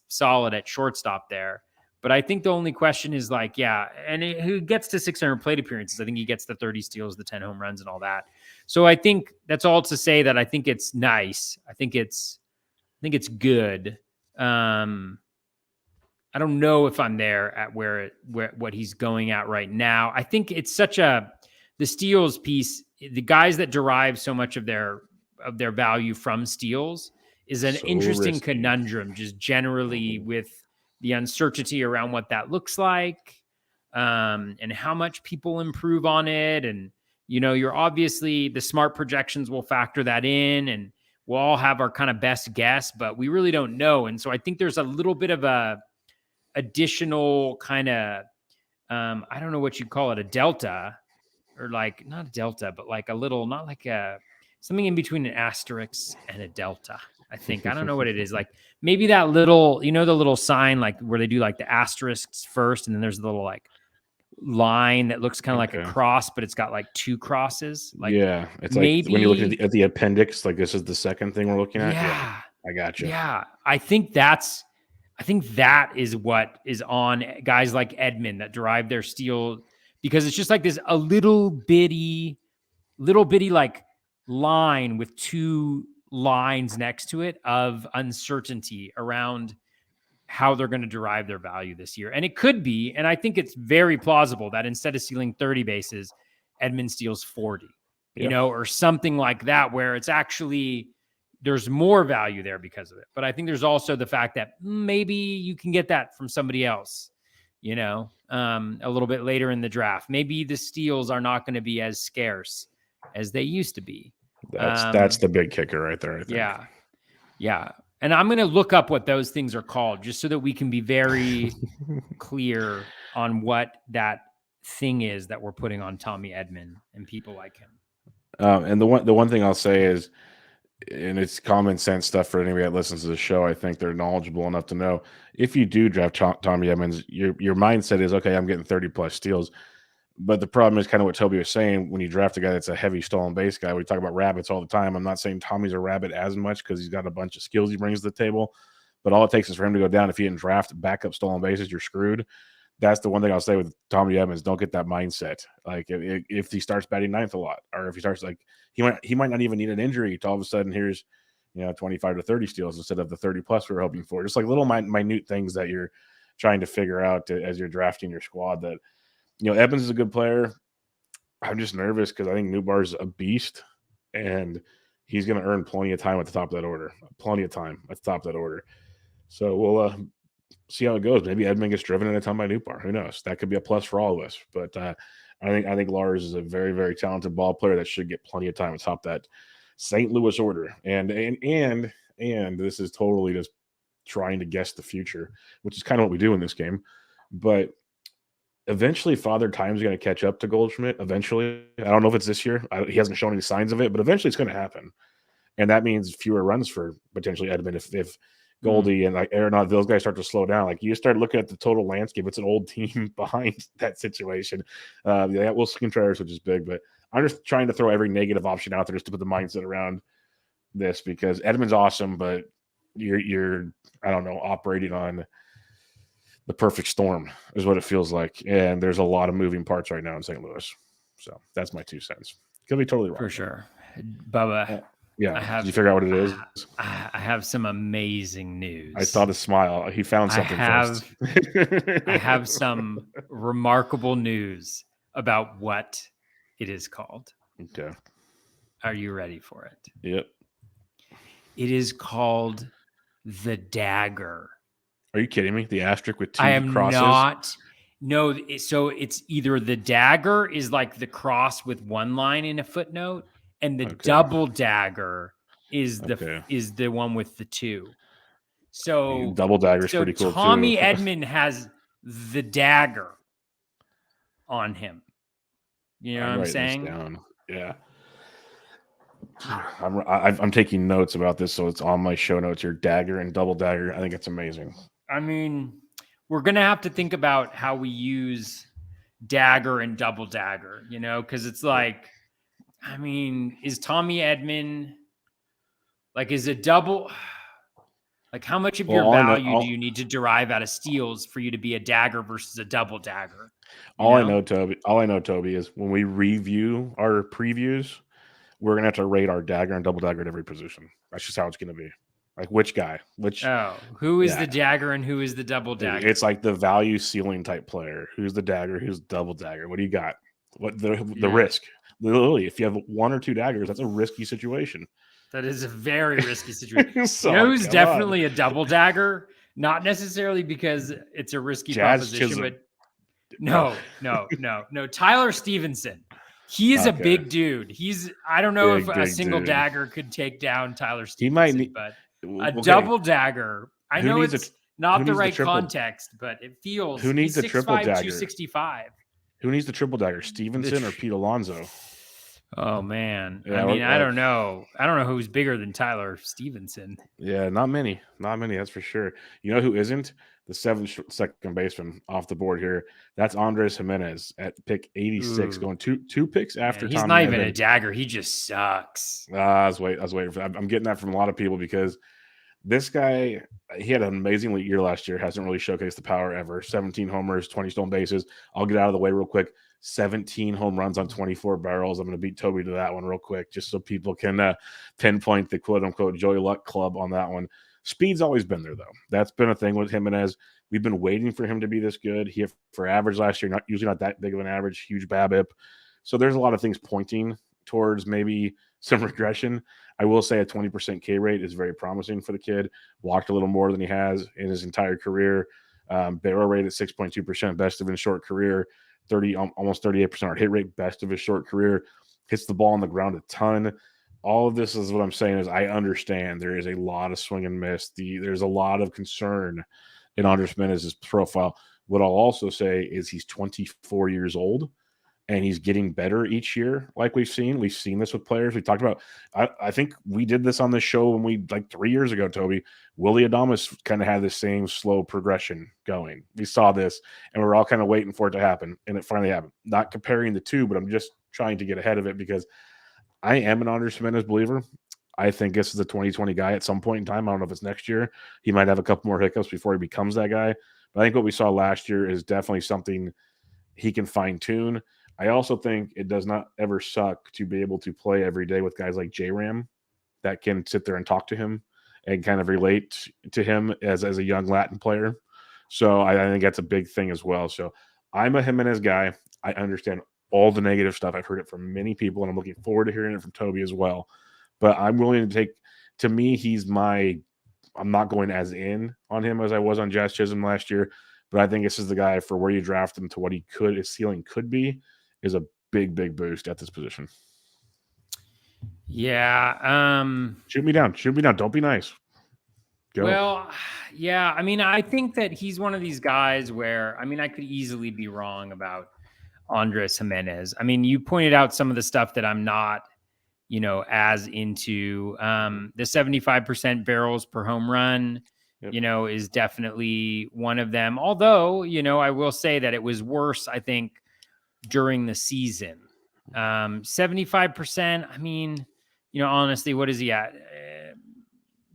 solid at shortstop there. But I think the only question is and who gets to 600 plate appearances? I think he gets the 30 steals, the 10 home runs and all that. So I think that's all to say that I think it's nice. I think it's good. I don't know if I'm there at where what he's going at right now. I think it's such the steals piece. The guys that derive so much of their value from steals is an So interesting risky. conundrum, just generally with the uncertainty around what that looks like, and how much people improve on it. And you're obviously the smart projections will factor that in, and we'll all have our kind of best guess, but we really don't know. And so I think there's a little bit of a additional kind of I don't know what you call it, a delta, or like not a delta, but like a little, not like a something in between an asterisk and a delta. I think I don't know what it is. Like maybe that little, the little sign like where they do like the asterisks first, and then there's a little like line that looks kind of like a Okay. cross, but it's got like two crosses. Like Yeah, it's like when you're looking maybe, at the appendix, like this is the second thing we're looking at. Yeah, yeah, I got you. yeah. I think that is what is on guys like Edmund that derive their steal, because it's just like this a little bitty like line with two lines next to it of uncertainty around how they're going to derive their value this year. And it could be, and I think it's very plausible that instead of stealing 30 bases, Edmund steals 40, Yeah, or something like that, where it's actually there's more value there because of it. But I think there's also the fact that maybe you can get that from somebody else, a little bit later in the draft. Maybe the steals are not going to be as scarce as they used to be. that's the big kicker right there, I think. Yeah. Yeah. And I'm going to look up what those things are called just so that we can be very clear on what that thing is that we're putting on Tommy Edman and people like him. And the one thing I'll say is, and it's common sense stuff for anybody that listens to the show. I think they're knowledgeable enough to know if you do draft Tommy Edmonds, your mindset is okay. I'm getting 30 plus steals, but the problem is kind of what Toby was saying. When you draft a guy that's a heavy stolen base guy, we talk about rabbits all the time. I'm not saying Tommy's a rabbit as much because he's got a bunch of skills he brings to the table, but all it takes is for him to go down. If he didn't draft backup stolen bases, you're screwed. That's the one thing I'll say with Tommy Evans. Don't get that mindset. Like if he starts batting ninth a lot, or if he starts like he might not even need an injury to all of a sudden here's 25 to 30 steals instead of the 30 plus we were hoping for. Just like little minute things that you're trying to figure out as you're drafting your squad. That Evans is a good player. I'm just nervous because I think Newbar's a beast, and he's going to earn plenty of time at the top of that order. Plenty of time at the top of that order. So we'll see how it goes. Maybe Edmund gets driven in a ton by Newbar. Who knows? That could be a plus for all of us. But I think Lars is a very, very talented ball player that should get plenty of time atop that St. Louis order. And this is totally just trying to guess the future, which is kind of what we do in this game. But eventually, Father Time's going to catch up to Goldschmidt. Eventually, I don't know if it's this year. He hasn't shown any signs of it, but eventually, it's going to happen. And that means fewer runs for potentially Edmund if Goldie and like Arenado, those guys start to slow down. Like you start looking at the total landscape, it's an old team behind that situation. Yeah, Wilson Contreras, which is big, but I'm just trying to throw every negative option out there just to put the mindset around this because Edmund's awesome, but you're I don't know, operating on the perfect storm is what it feels like. And there's a lot of moving parts right now in St. Louis. So that's my 2 cents. Could be totally wrong. For sure. Bubba. Yeah. Did you figure out what it is? I have some amazing news. I saw the smile. He found something first. I have some remarkable news about what it is called. Okay. Are you ready for it? Yep. It is called the dagger. Are you kidding me? The asterisk with 2 I am crosses? not. No, so it's either the dagger is like the cross with one line in a footnote, and the double dagger is the one with the 2. So double dagger is pretty cool. Tommy too. Edman has the dagger on him. You know what I'm saying? Down. Yeah. I'm taking notes about this, so it's on my show notes here. Dagger and double dagger. I think it's amazing. I mean, we're gonna have to think about how we use dagger and double dagger, because it's like, I mean, is Tommy Edman like is a double? Like, how much of your value do you need to derive out of steals for you to be a dagger versus a double dagger? All I know, Toby, is when we review our previews, we're gonna have to rate our dagger and double dagger at every position. That's just how it's gonna be. Like which guy? Which who is yeah. the dagger and who is the double dagger? It's like the value ceiling type player. Who's the dagger? Who's double dagger? What do you got? What the risk? Literally, if you have 1 or 2 daggers, that's a risky situation. That is a very risky situation. So, you know who's definitely a double dagger? Not necessarily because it's a risky proposition, Chisholm. but no. Tyler Stevenson. He is a big dude. I don't know if a single dagger could take down Tyler Stevenson, but a double dagger. I know it's not the right context, but it feels. Who needs a triple dagger? 265. Who needs the triple dagger? Stevenson or Pete Alonso? Oh man. Yeah, I mean, I don't know. I don't know who's bigger than Tyler Stevenson. Yeah, not many. Not many, that's for sure. You know who isn't? The 7th second baseman off the board here. That's Andres Jimenez at pick 86, going two picks after He's not even a dagger. He just sucks. I was waiting for that. I'm getting that from a lot of people because this guy, he had an amazing year last year. Hasn't really showcased the power ever. 17 homers, 20 stolen bases. I'll get out of the way real quick. 17 home runs on 24 barrels. I'm going to beat Toby to that one real quick, just so people can pinpoint the quote-unquote Joey Luck club on that one. Speed's always been there, though. That's been a thing with Jimenez. We've been waiting for him to be this good. He hit for average last year, usually not that big of an average, huge BABIP. So there's a lot of things pointing towards maybe some regression. I will say a 20% K rate is very promising for the kid. Walked a little more than he has in his entire career. Barrel rate at 6.2%, best of his short career. Almost 38% hit rate, best of his short career. Hits the ball on the ground a ton. All of this is what I'm saying is I understand there is a lot of swing and miss. There's a lot of concern in Andres Jimenez's profile. What I'll also say is he's 24 years old and he's getting better each year. Like we've seen this with players. We talked about, I think we did this on this show when 3 years ago, Toby. Willy Adames kind of had the same slow progression going. We saw this and we're all kind of waiting for it to happen. And it finally happened. Not comparing the two, but I'm just trying to get ahead of it because I am an Andres Jimenez believer. I think this is a 2020 guy at some point in time. I don't know if it's next year. He might have a couple more hiccups before he becomes that guy. But I think what we saw last year is definitely something he can fine-tune. I also think it does not ever suck to be able to play every day with guys like J-Ram that can sit there and talk to him and kind of relate to him as a young Latin player. So I think that's a big thing as well. So I'm a Jimenez guy. I understand all the negative stuff. I've heard it from many people, and I'm looking forward to hearing it from Toby as well. But I'm willing to take – to me, I'm not going as in on him as I was on Jazz Chisholm last year, but I think this is the guy for where you draft him to what his ceiling could be is a big, big boost at this position. Yeah. Shoot me down. Don't be nice. Go. Well, yeah. I mean, I think that he's one of these guys where, I mean, I could easily be wrong about Andres Jimenez. I mean, you pointed out some of the stuff that I'm not, as into. The 75% barrels per home run, is definitely one of them. Although, I will say that it was worse, I think, during the season. 75%, I mean, honestly, what is he at?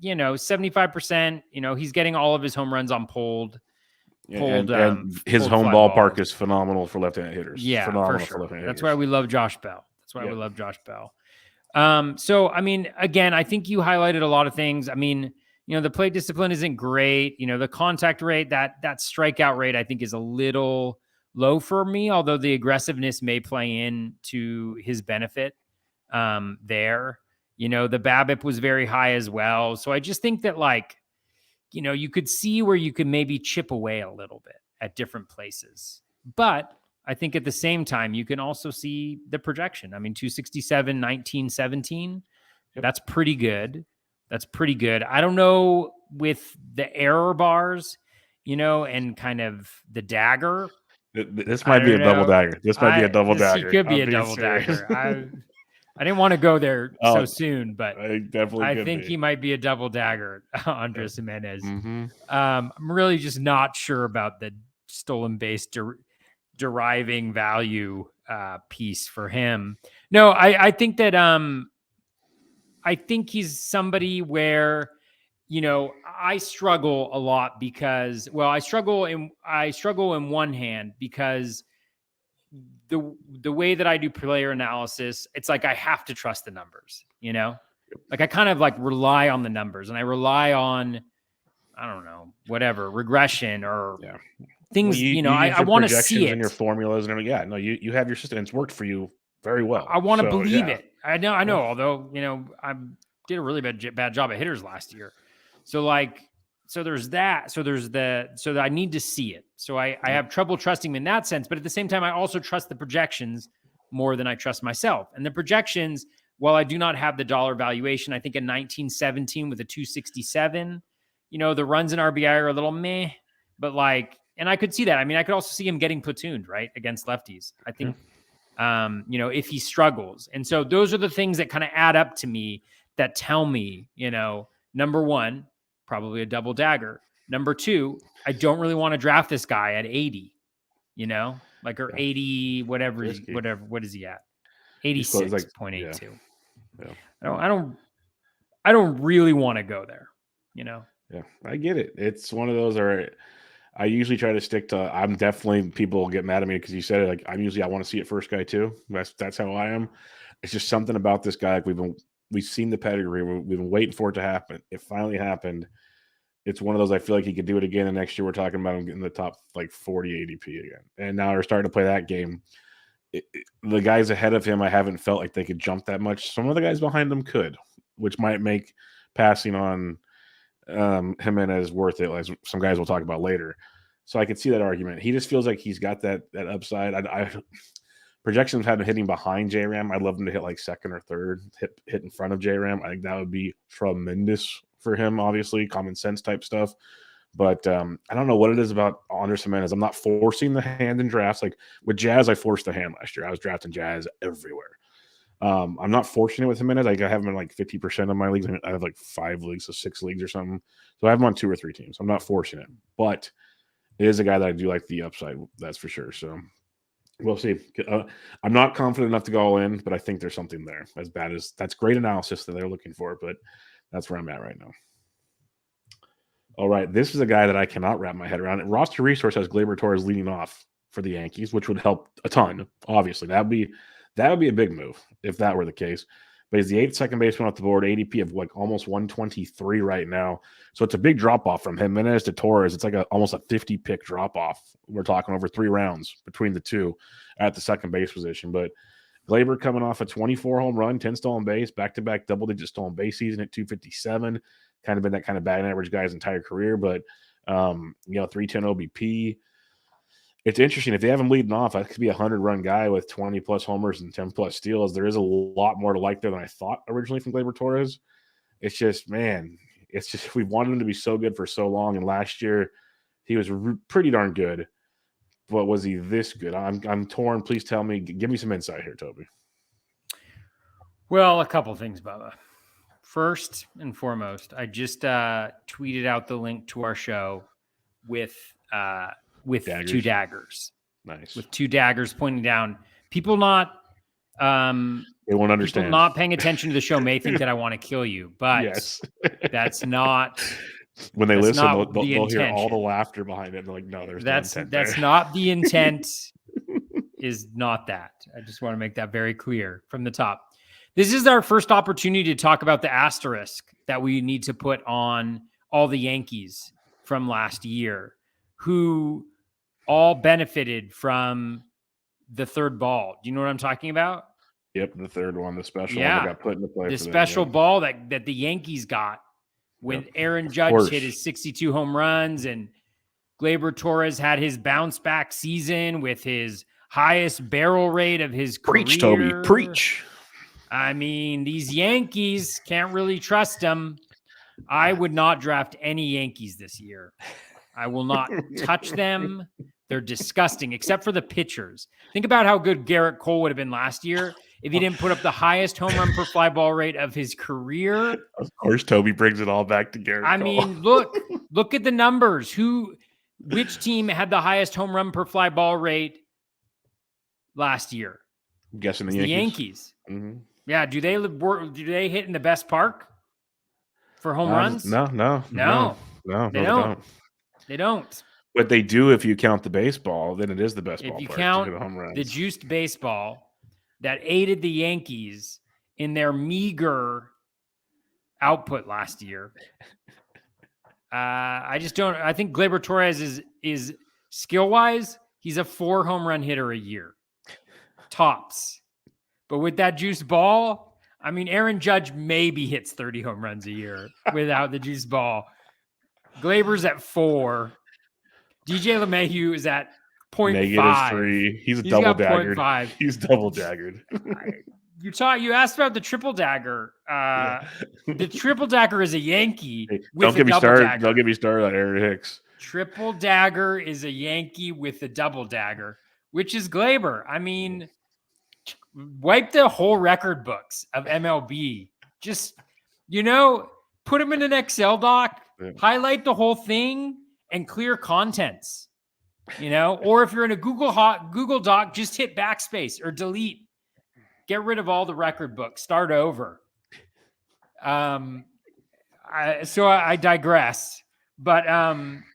75%, he's getting all of his home runs on pulled and his home ballpark is phenomenal for left-handed hitters. Yeah, phenomenal for sure. left-handed That's hitters. why we love Josh Bell. We love Josh Bell. So, I mean, again, I think you highlighted a lot of things. I mean, the plate discipline isn't great. The contact rate, that strikeout rate, I think is a little low for me, although the aggressiveness may play into his benefit there. The BABIP was very high as well. So I just think that you could see where you could maybe chip away a little bit at different places. But I think at the same time, you can also see the projection. I mean, 267, 19, 17. Yep. That's pretty good. I don't know with the error bars, and kind of the dagger. This might be a double dagger. He could be a double dagger. I didn't want to go there so soon, but I think he might be a double dagger, Andres Jimenez. Mm-hmm. I'm really just not sure about the stolen base deriving value piece for him. No, I think that I think he's somebody where I struggle a lot because I struggle in one hand because the way that I do player analysis, it's like I have to trust the numbers, Like I kind of like rely on the numbers, and I rely on, I don't know, whatever, regression or things, Well, you I use your want to see projections and it. your formulas and everything. Yeah, no, you have your system. It's worked for you very well. I want to So believe yeah, it. I know. Although, I did a really bad job at hitters last year. So like, so there's that. So that I need to see it. So I have trouble trusting him in that sense. But at the same time, I also trust the projections more than I trust myself. And the projections, while I do not have the dollar valuation, I think in 1917 with a 267, the runs in RBI are a little meh, but like, and I could see that. I mean, I could also see him getting platooned, right, against lefties. I think, if he struggles. And so those are the things that kind of add up to me that tell me, number one, probably a double dagger. Number two, I don't really want to draft this guy at 80, or 80, whatever, what is he at? he's close, like 86.82. Yeah. I don't really want to go there, Yeah, I get it. It's one of those where I usually try to stick to. I'm definitely, people get mad at me because you said it. Like I want to see it first guy too. That's how I am. It's just something about this guy. Like we've seen the pedigree. We've been waiting for it to happen. It finally happened. It's one of those. I feel like he could do it again. And next year we're talking about him getting the top like 40 ADP again. And now we're starting to play that game. The guys ahead of him, I haven't felt like they could jump that much. Some of the guys behind them could, which might make passing on Jimenez worth it, like some guys we'll talk about later. So I could see that argument. He just feels like he's got that upside. I projections have been hitting behind J-Ram. I'd love him to hit like second or third, hit in front of J-Ram. I think that would be tremendous for him, obviously, common sense type stuff. But I don't know what it is about Andres Jimenez. I'm not forcing the hand in drafts. Like with Jazz, I forced the hand last year. I was drafting Jazz everywhere. I'm not fortunate with Jimenez. I have him in like 50% of my leagues. I have like 5 leagues, so 6 leagues or something. So I have him on 2 or 3 teams. I'm not forcing it, but it is a guy that I do like the upside. That's for sure. So we'll see. I'm not confident enough to go all in, but I think there's something there. As bad as that's great analysis that they're looking for, but that's where I'm at right now. All right, this is a guy that I cannot wrap my head around. Roster Resource has Gleyber Torres leading off for the Yankees, which would help a ton. Obviously, that would be a big move if that were the case. But he's the 8th second baseman off the board, ADP of like almost 123 right now. So it's a big drop off from Jimenez to Torres. It's like almost a 50 pick drop off. We're talking over 3 rounds between the two at the second base position. But Gleyber coming off a 24 home run, 10 stolen base, back-to-back double-digit stolen base season at 257. Kind of been that kind of batting average guy's entire career, but 310 OBP. It's interesting. If they have him leading off, that could be a 100-run guy with 20-plus homers and 10-plus steals. There is a lot more to like there than I thought originally from Gleyber Torres. It's just, man, we wanted him to be so good for so long, and last year he was pretty darn good. But was he this good? I'm torn. Please tell me. Give me some insight here, Toby. Well, a couple things, Bubba. First and foremost, I just tweeted out the link to our show with daggers. 2 daggers. Nice. With 2 daggers pointing down. People not they won't understand. People not paying attention to the show may think that I want to kill you, but yes. That's not. When they listen, they'll hear all the laughter behind it. They're like, no, there's no intent there. That's not the intent. Is not that. I just want to make that very clear from the top. This is our first opportunity to talk about the asterisk that we need to put on all the Yankees from last year, who all benefited from the third ball. Do you know what I'm talking about? Yep, the third one, the special one that got put into play. The special ball that the Yankees got when Aaron Judge hit his 62 home runs and Gleyber Torres had his bounce back season with his highest barrel rate of his career. Preach, Toby, preach. I mean, these Yankees, can't really trust them. I would not draft any Yankees this year. I will not touch them. They're disgusting, except for the pitchers. Think about how good Garrett Cole would have been last year if he didn't put up the highest home run per fly ball rate of his career. Of course, Toby brings it all back to Garrett Cole. I mean, look at the numbers. Which team had the highest home run per fly ball rate last year? I'm guessing the Yankees. Mm-hmm. Yeah. Do they hit in the best park for home runs? No. They don't. They don't. But they do if you count the baseball. Then it is the best ballpark. If you count to hit home runs. the juiced baseball that aided the Yankees in their meager output last year. I just don't. I think Gleyber Torres is skill wise, he's a 4 home run hitter a year, tops. But with that juice ball, I mean, Aaron Judge maybe hits 30 home runs a year without the juice ball. Gleyber's at 4. DJ LeMahieu is at 0.5. -3. He's He's double got daggered. 0.5. He's double daggered. You asked about the triple dagger. The triple dagger is a Yankee Hey, with don't get a me double started. dagger. Don't get me started on Aaron Hicks. Triple dagger is a Yankee with a double dagger, which is Gleyber. I mean, wipe the whole record books of MLB. Just, put them in an Excel doc, highlight the whole thing, and clear contents. Or if you're in a Google Doc, just hit backspace or delete. Get rid of all the record books. Start over. So I digress. But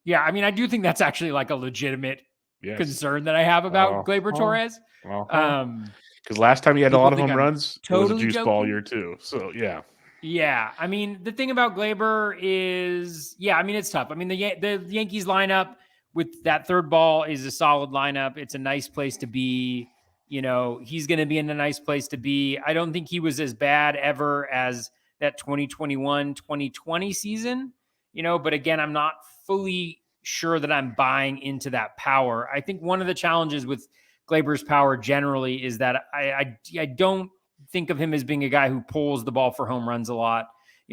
yeah, I mean, I do think that's actually like a legitimate concern that I have about Gleyber Torres. Because last time he had a lot of home runs, totally it was a juice joking. ball year too. So yeah. Yeah, I mean, the thing about Gleyber is, I mean, it's tough. I mean, the Yankees lineup with that third ball is a solid lineup. It's a nice place to be. He's going to be in a nice place to be. I don't think he was as bad ever as that 2021-2020 season, but again, I'm not fully sure that I'm buying into that power. I think one of the challenges with Gleyber's power generally is that I don't think of him as being a guy who pulls the ball for home runs a lot.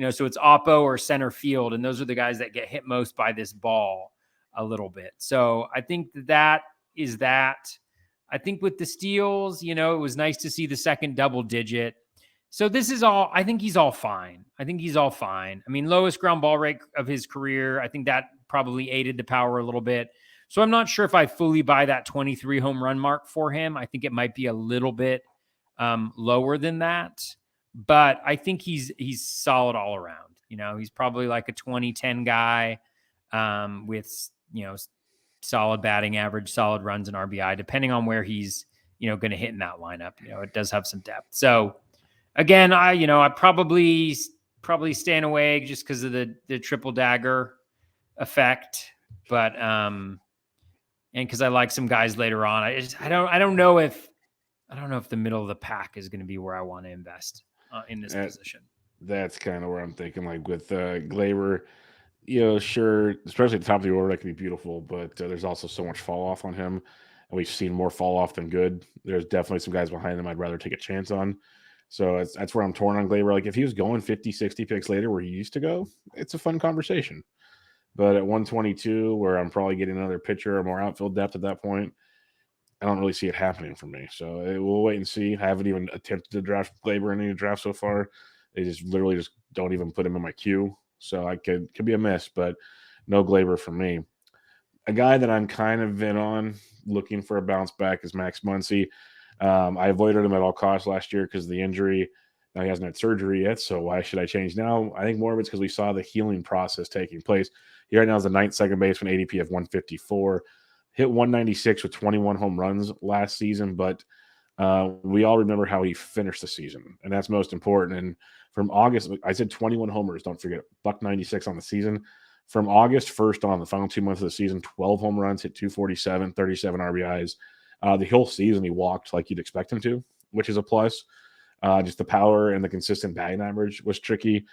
So it's oppo or center field, and those are the guys that get hit most by this ball a little bit. So I think that is that. I think with the steals, it was nice to see the second double digit. So this is all, I think he's all fine. I mean, lowest ground ball rate of his career. I think that probably aided the power a little bit. So I'm not sure if I fully buy that 23 home run mark for him. I think it might be a little bit lower than that, but I think he's solid all around. He's probably like a 2010 guy with, solid batting average, solid runs and RBI, depending on where he's, going to hit in that lineup. It does have some depth. So again, I probably staying away just because of the triple dagger effect, but and because I like some guys later on. I don't know if the middle of the pack is going to be where I want to invest in this position. That's kind of where I'm thinking. Like with Gleyber, sure, especially at the top of the order, that can be beautiful, but there's also so much fall off on him, and we've seen more fall off than good. There's definitely some guys behind him I'd rather take a chance on. So that's where I'm torn on Gleyber. Like if he was going 50, 60 picks later where he used to go, it's a fun conversation. But at 122, where I'm probably getting another pitcher or more outfield depth at that point, I don't really see it happening for me. So we'll wait and see. I haven't even attempted to draft Gleyber in any draft so far. They just literally just don't even put him in my queue. So I could be a miss, but no Gleyber for me. A guy that I'm kind of in on looking for a bounce back is Max Muncy. I avoided him at all costs last year because of the injury. Now he hasn't had surgery yet, so why should I change now? I think more of it's because we saw the healing process taking place. He right now is the 9th second baseman, ADP of 154. Hit 196 with 21 home runs last season, but we all remember how he finished the season, and that's most important. And from August, I said 21 homers. Don't forget, $196 on the season. From August 1st on, the final 2 months of the season, 12 home runs, hit 247, 37 RBIs. The whole season he walked like you'd expect him to, which is a plus. Just the power and the consistent batting average was tricky.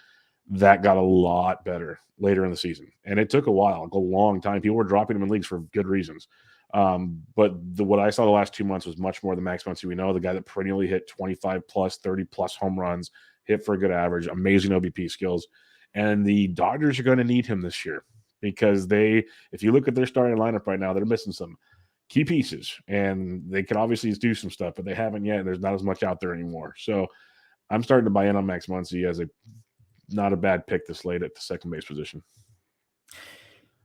That got a lot better later in the season, and it took a while, a long time. People were dropping him in leagues for good reasons. But what I saw the last 2 months was much more the Max Muncy we know, the guy that perennially hit 25 plus, 30 plus home runs, hit for a good average, amazing OBP skills. And the Dodgers are going to need him this year because if you look at their starting lineup right now, they're missing some key pieces, and they could obviously do some stuff, but they haven't yet. And there's not as much out there anymore. So I'm starting to buy in on Max Muncy as not a bad pick this late at the second base position.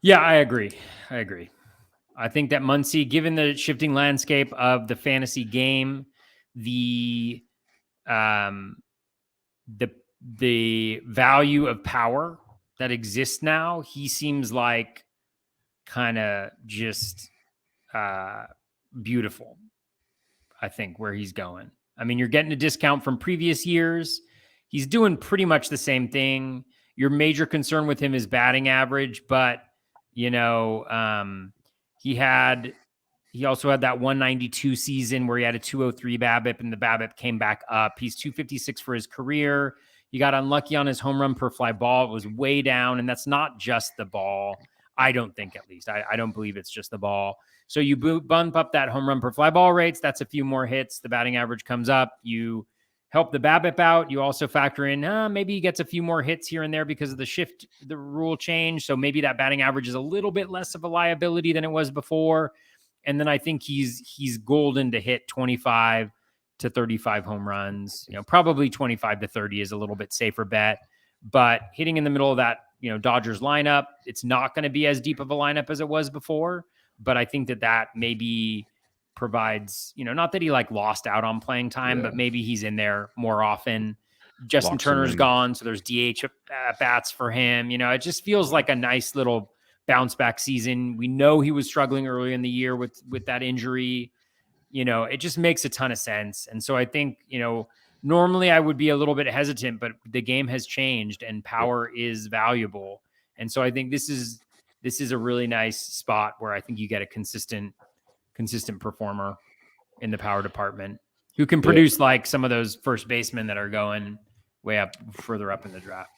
Yeah, I agree. I think that Muncy, given the shifting landscape of the fantasy game, the value of power that exists now, he seems like kind of just beautiful. I think where he's going. I mean, you're getting a discount from previous years. he's doing pretty much the same thing. Your major concern with him is batting average, but you know, he also had that 192 season where he had a 203 BABIP and the BABIP came back up. He's 256 for his career. He got unlucky on his home run per fly ball. It was way down, and that's not just the ball. I don't think, at least. I don't believe it's just the ball. So you bump up that home run per fly ball rates. That's a few more hits. The batting average comes up. You help the BABIP out. You also factor in maybe he gets a few more hits here and there because of the rule change. So maybe that batting average is a little bit less of a liability than it was before. And then I think he's golden to hit 25 to 35 home runs. You know, probably 25 to 30 is a little bit safer bet, but hitting in the middle of that, you know, Dodgers lineup, it's not going to be as deep of a lineup as it was before. But I think that maybe provides, you know, not that he like lost out on playing time, but maybe he's in there more often. Justin Turner's gone, so there's DH bats for him. You know, it just feels like a nice little bounce back season. We know he was struggling early in the year with that injury. You know, it just makes a ton of sense. And so I think, you know, normally I would be a little bit hesitant, but the game has changed and power is valuable. And so I think this is a really nice spot where I think you get a consistent performer in the power department who can produce like some of those first basemen that are going way up further up in the draft.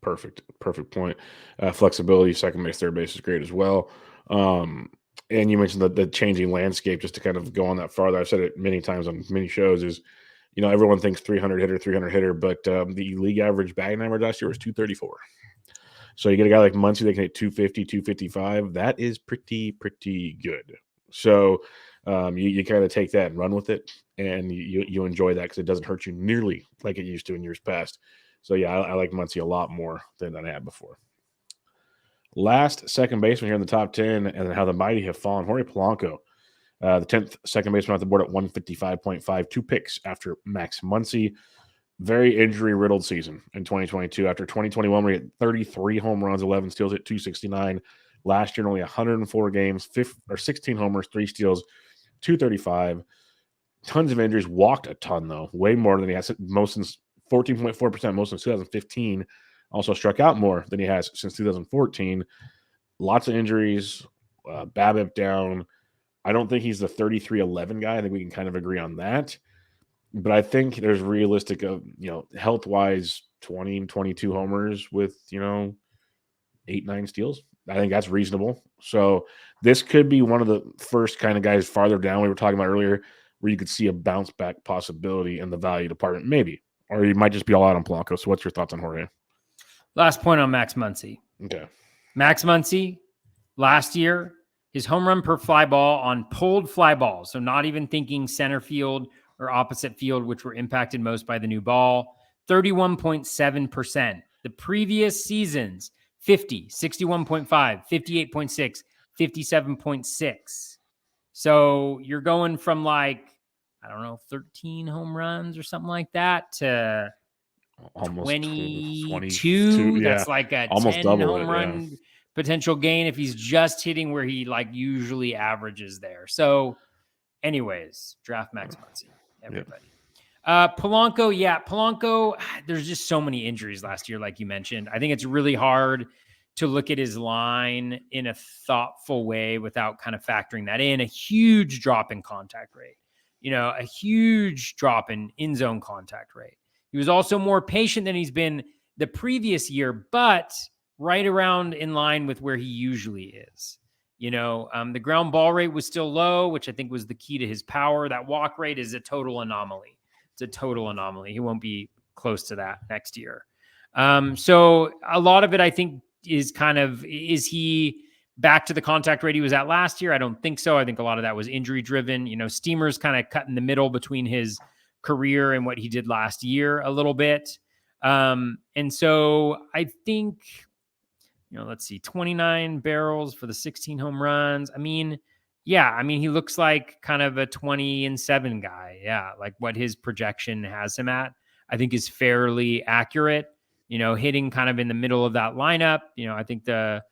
Perfect point. Flexibility, second base, third base is great as well. And you mentioned the changing landscape, just to kind of go on that farther. I've said it many times on many shows is, you know, everyone thinks 300 hitter, but the league average batting average last year was 234. So you get a guy like Muncy that can hit 250, 255. That is pretty good. So you kind of take that and run with it, and you enjoy that because it doesn't hurt you nearly like it used to in years past. So, yeah, I like Muncy a lot more than I had before. Last second baseman here in the top 10, and how the mighty have fallen. Jorge Polanco, the 10th second baseman off the board at 155.5, 2 picks after Max Muncy. Very injury-riddled season in 2022. After 2021, we had 33 home runs, 11 steals at 269. Last year, in only 104 games, 16 homers, 3 steals, 235. Tons of injuries. Walked a ton, though. Way more than he has most since 14.4%, most since 2015. Also struck out more than he has since 2014. Lots of injuries. BABIP down. I don't think he's the 33-11 guy. I think we can kind of agree on that. But I think there's realistic of, you know, health-wise, 20, 22 homers with, you know, 8, 9 steals. I think that's reasonable. So this could be one of the first kind of guys farther down we were talking about earlier where you could see a bounce back possibility in the value department, maybe. Or you might just be all out on Polanco. So what's your thoughts on Jorge? Last point on Max Muncy. Okay. Max Muncy, last year, his home run per fly ball on pulled fly balls, so not even thinking center field or opposite field, which were impacted most by the new ball, 31.7%. The previous seasons, 50, 61.5, 58.6, 57.6. So you're going from like, I don't know, 13 home runs or something like that to almost 22. Yeah, that's like a almost 10 double home it, run potential gain if he's just hitting where he like usually averages there. So anyways, draft Max Muncy, everybody. Polanco, there's just so many injuries last year, like you mentioned. I think it's really hard to look at his line in a thoughtful way without kind of factoring that in. A huge drop in contact rate, you know, a huge drop in in-zone contact rate. He was also more patient than he's been the previous year, but right around in line with where he usually is. You know, the ground ball rate was still low, which I think was the key to his power. That walk rate is a total anomaly. It's a total anomaly. He won't be close to that next year. So a lot of it, I think, is kind of, is he back to the contact rate he was at last year? I don't think so. I think a lot of that was injury driven. You know, Steamer's kind of cut in the middle between his career and what he did last year a little bit. And so I think, you know, let's see, 29 barrels for the 16 home runs. I mean, he looks like kind of a 20-7 guy. Yeah. Like what his projection has him at, I think is fairly accurate, you know, hitting kind of in the middle of that lineup. You know, I think the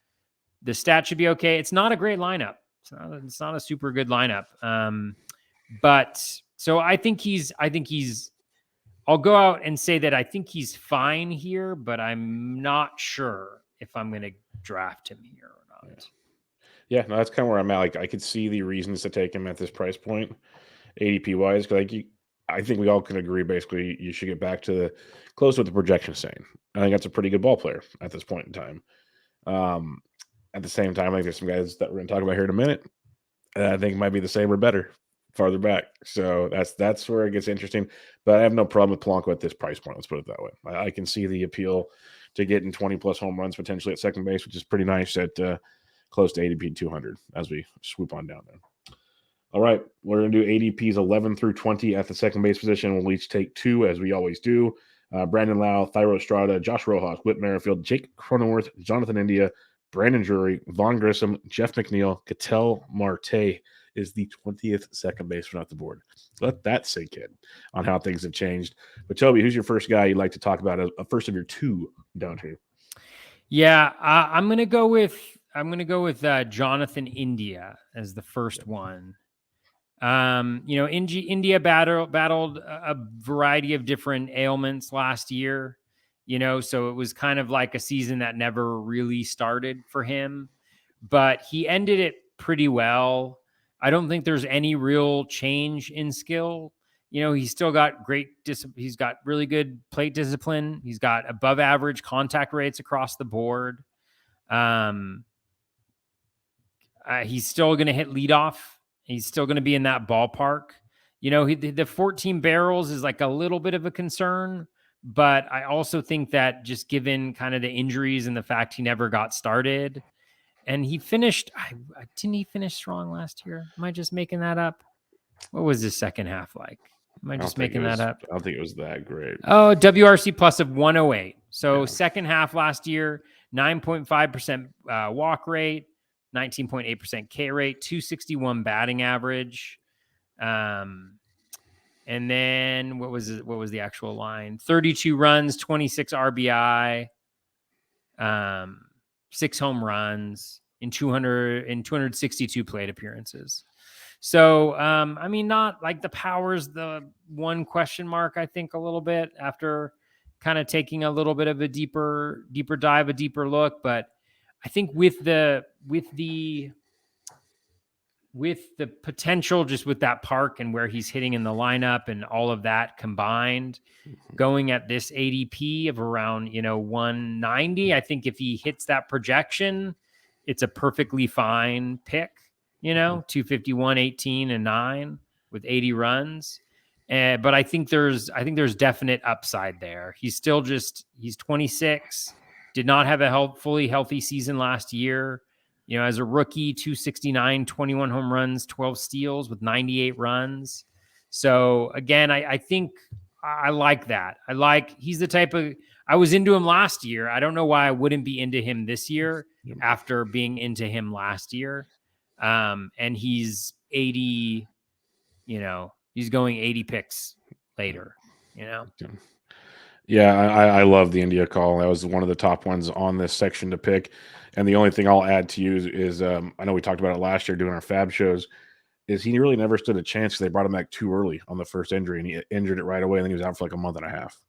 stat should be okay. It's not a great lineup. It's not a super good lineup. But so I think he's I'll go out and say that I think he's fine here, but I'm not sure if I'm going to draft him here or not. Yeah, no, that's kind of where I'm at. Like, I could see the reasons to take him at this price point, ADP wise, because I think we all can agree basically you should get back to the close to what the projection saying. I think that's a pretty good ball player at this point in time. Um, at the same time, I think there's some guys that we're going to talk about here in a minute that I think might be the same or better farther back. So that's where it gets interesting. But I have no problem with Polanco at this price point. Let's put it that way. I can see the appeal to getting 20 plus home runs potentially at second base, which is pretty nice at close to ADP 200 as we swoop on down there. All right, we're going to do ADPs 11 through 20 at the second base position. We'll each take two, as we always do. Brandon Lau, Thairo Estrada, Josh Rojas, Whit Merrifield, Jake Cronenworth, Jonathan India, Brandon Drury, Vaughn Grissom, Jeff McNeil, Ketel Marte is the 20th second baseman off the board. Let that sink in on how things have changed. But Toby, who's your first guy you'd like to talk about? A first of your two down here. Yeah, I'm gonna go with Jonathan India as the first one. India battled a variety of different ailments last year, so it was kind of like a season that never really started for him, but he ended it pretty well. I don't think there's any real change in skill. He's still got he's got really good plate discipline. He's got above average contact rates across the board. He's still going to hit leadoff. He's still going to be in that ballpark. The 14 barrels is like a little bit of a concern, but I also think that just given kind of the injuries and the fact he never got started, and he finished, didn't he finish strong last year? Am I just making that up? What was his second half like? Am I just making that up? I don't think it was that great. Oh, WRC plus of 108. So second half last year, 9.5% walk rate, 19.8% K rate, 261 batting average. And then what was the actual line? 32 runs, 26 RBI, 6 home runs in 262 plate appearances. So, not like the power's the one question mark, I think, a little bit after kind of taking a little bit of a deeper dive, a deeper look. But I think with the potential, just with that park and where he's hitting in the lineup and all of that combined, going at this ADP of around, 190, I think if he hits that projection, it's a perfectly fine pick. 251, 18, and 9 with 80 runs. But I think there's definite upside there. He's 26, did not have a fully healthy season last year. As a rookie, 269, 21 home runs, 12 steals with 98 runs. So again, I think I like that. He's the type of, I was into him last year. I don't know why I wouldn't be into him this year after being into him last year. And he's 80, he's going 80 picks later, Yeah, I love the India call. That was one of the top ones on this section to pick. And the only thing I'll add to you is I know we talked about it last year doing our Fab shows, is he really never stood a chance because they brought him back too early on the first injury, and he injured it right away, and then he was out for like a month and a half.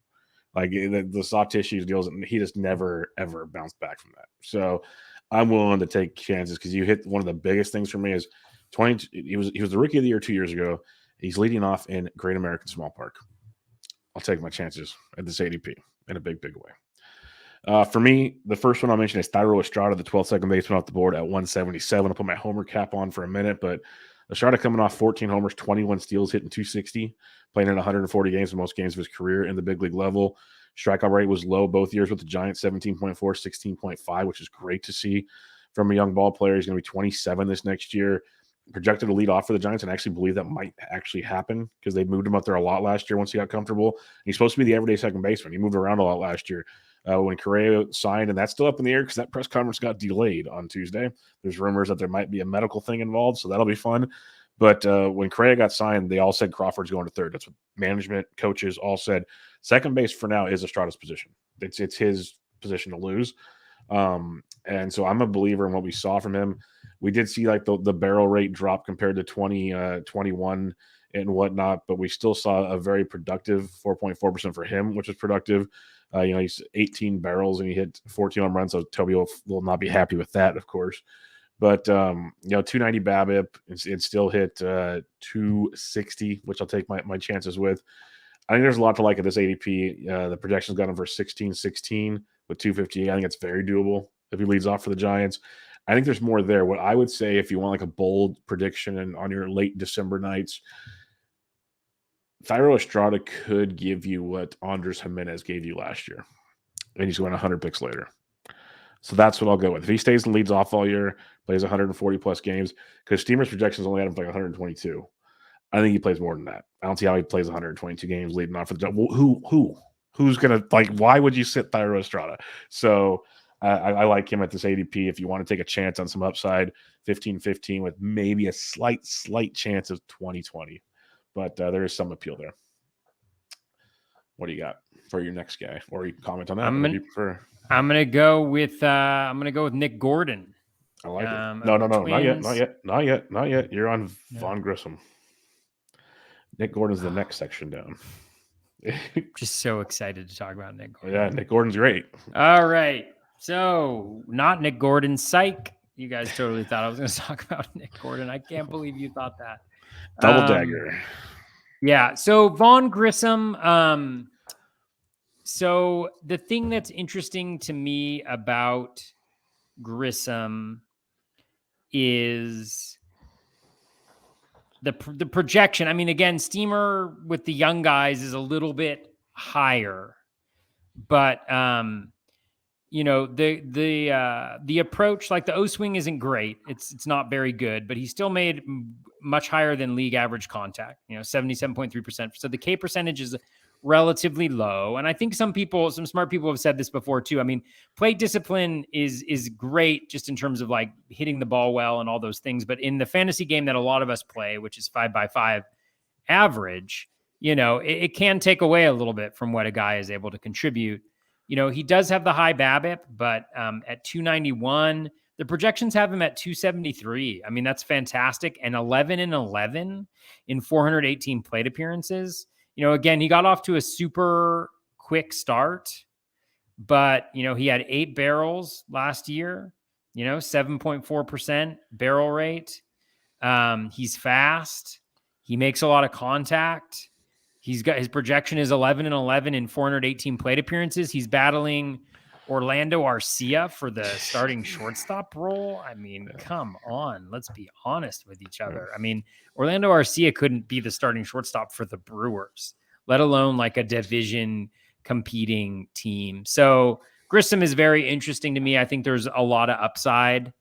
Like the soft tissue deals, and he just never, ever bounced back from that. So I'm willing to take chances because you hit one of the biggest things for me is 20. He was the rookie of the year 2 years ago. He's leading off in Great American Small Park. I'll take my chances at this ADP in a big, big way. For me, the first one I'll mention is Thairo Estrada, the 12th second baseman off the board at 177. I'll put my homer cap on for a minute, but Estrada coming off 14 homers, 21 steals, hitting 260, playing in 140 games, the most games of his career in the big league level. Strikeout rate was low both years with the Giants, 17.4, 16.5, which is great to see from a young ball player. He's going to be 27 this next year. Projected to lead off for the Giants, and I actually believe that might actually happen because they moved him up there a lot last year once he got comfortable. He's supposed to be the everyday second baseman. He moved around a lot last year when Correa signed, and that's still up in the air because that press conference got delayed on Tuesday. There's rumors that there might be a medical thing involved, so that'll be fun. But when Correa got signed, they all said Crawford's going to third. That's what management, coaches all said. Second base for now is Estrada's position. It's his position to lose. And so I'm a believer in what we saw from him. We did see like the barrel rate drop compared to 2021 and whatnot, but we still saw a very productive 4.4% for him, which is productive. He's 18 barrels and he hit 14 home runs, so Toby will not be happy with that, of course. But 290 BABIP and still hit 260, which I'll take my chances with. I think there's a lot to like at this ADP. The projections got him for 16-16 with 250. I think it's very doable if he leads off for the Giants. I think there's more there. What I would say, if you want like a bold prediction and on your late December nights, Thairo Estrada could give you what Andres Jimenez gave you last year, and he's going 100 picks later. So that's what I'll go with. If he stays and leads off all year, plays 140 plus games, because Steamer's projections only had him for like 122. I think he plays more than that. I don't see how he plays 122 games leading off for the who's gonna like? Why would you sit Thairo Estrada? So I like him at this ADP. If you want to take a chance on some upside, 15-15 with maybe a slight chance of 20-20, but there is some appeal there. What do you got for your next guy? Or you comment on that? I'm gonna go with Nick Gordon. I like it. No, not yet. You're on Vaughn Grissom. Nick Gordon's the next section down. Just so excited to talk about Nick Gordon. Yeah, Nick Gordon's great. All right. So not Nick Gordon. Psych. You guys totally thought I was going to talk about Nick Gordon. I can't believe you thought that. Double dagger. Yeah. So Vaughn Grissom. So the thing that's interesting to me about Grissom is the projection. I mean, again, Steamer with the young guys is a little bit higher, but the approach, like the O swing isn't great. It's not very good, but he still made much higher than league average contact, 77.3%. So the K percentage is relatively low. And I think some smart people have said this before too. I mean, plate discipline is great just in terms of like hitting the ball well and all those things. But in the fantasy game that a lot of us play, which is 5x5 average, it can take away a little bit from what a guy is able to contribute. He does have the high BABIP, but at 291, the projections have him at 273. I mean, that's fantastic. And 11-11 in 418 plate appearances. Again, he got off to a super quick start, but, he had 8 barrels last year, 7.4% barrel rate. He's fast. He makes a lot of contact. His projection is 11-11 in 418 plate appearances. He's battling Orlando Arcia for the starting shortstop role. I mean, come on, let's be honest with each other. I mean, Orlando Arcia couldn't be the starting shortstop for the Brewers, let alone like a division competing team. So Grissom is very interesting to me. I think there's a lot of upside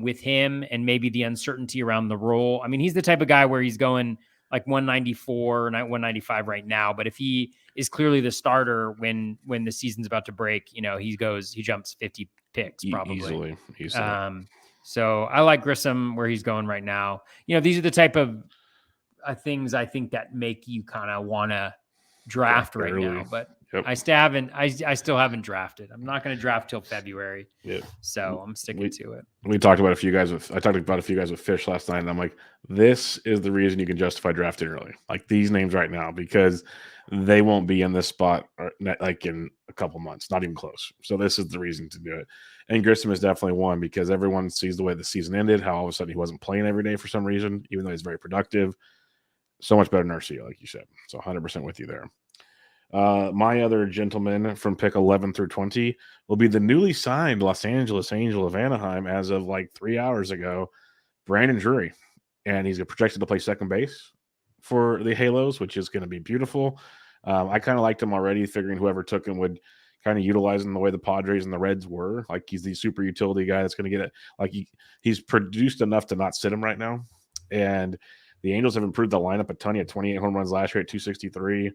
with him and maybe the uncertainty around the role. I mean, he's the type of guy where he's going like 194 or 195 right now. But if he is clearly the starter when the season's about to break, he jumps 50 picks probably. Easily. So I like Grissom where he's going right now. These are the type of things I think that make you kind of want to draft right now. But I still haven't drafted. I'm not going to draft till February. Yeah. So I'm sticking to it. I talked about a few guys with Fish last night, and I'm like, this is the reason you can justify drafting early. Like these names right now, because they won't be in this spot like in a couple months, not even close. So this is the reason to do it. And Grissom is definitely one because everyone sees the way the season ended, how all of a sudden he wasn't playing every day for some reason, even though he's very productive. So much better than Arcia, like you said. So 100% with you there. My other gentleman from pick 11 through 20 will be the newly signed Los Angeles Angel of Anaheim as of like 3 hours ago, Brandon Drury. And he's projected to play second base for the Halos, which is going to be beautiful. I kind of liked him already, figuring whoever took him would kind of utilize him the way the Padres and the Reds were. Like he's the super utility guy that's going to get it. Like he's produced enough to not sit him right now. And the Angels have improved the lineup a ton. He had 28 home runs last year at 263.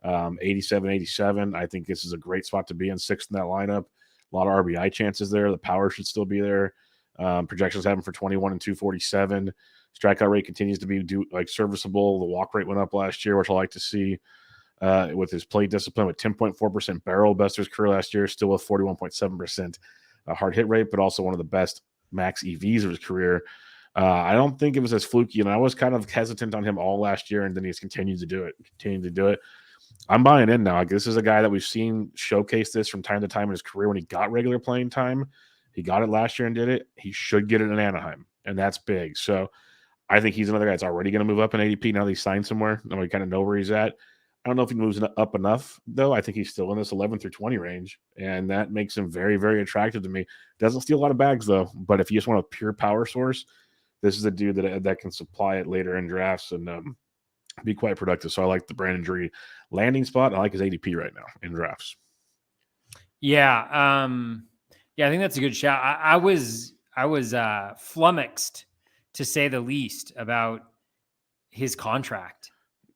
87. I think this is a great spot to be in, sixth in that lineup. A lot of RBI chances there. The power should still be there. Projections have him for 21 and 247. Strikeout rate continues to be serviceable. The walk rate went up last year, which I like to see with his plate discipline with 10.4% barrel, best of his career last year, still with 41.7% hard hit rate, but also one of the best max EVs of his career. I don't think it was as fluky, and I was kind of hesitant on him all last year, and then he's continued to do it. I'm buying in now. Like, this is a guy that we've seen showcase this from time to time in his career when he got regular playing time. He got it last year and did it. He should get it in Anaheim, and that's big. So I think he's another guy that's already going to move up in ADP now that he's signed somewhere. Now we kind of know where he's at. I don't know if he moves up enough, though. I think he's still in this 11 through 20 range, and that makes him very, very attractive to me. Doesn't steal a lot of bags, though, but if you just want a pure power source, this is a dude that can supply it later in drafts and be quite productive. So I like the Brandon Drury landing spot. I like his ADP right now in drafts. Yeah. Yeah, I think that's a good shout. I was flummoxed, to say the least, about his contract.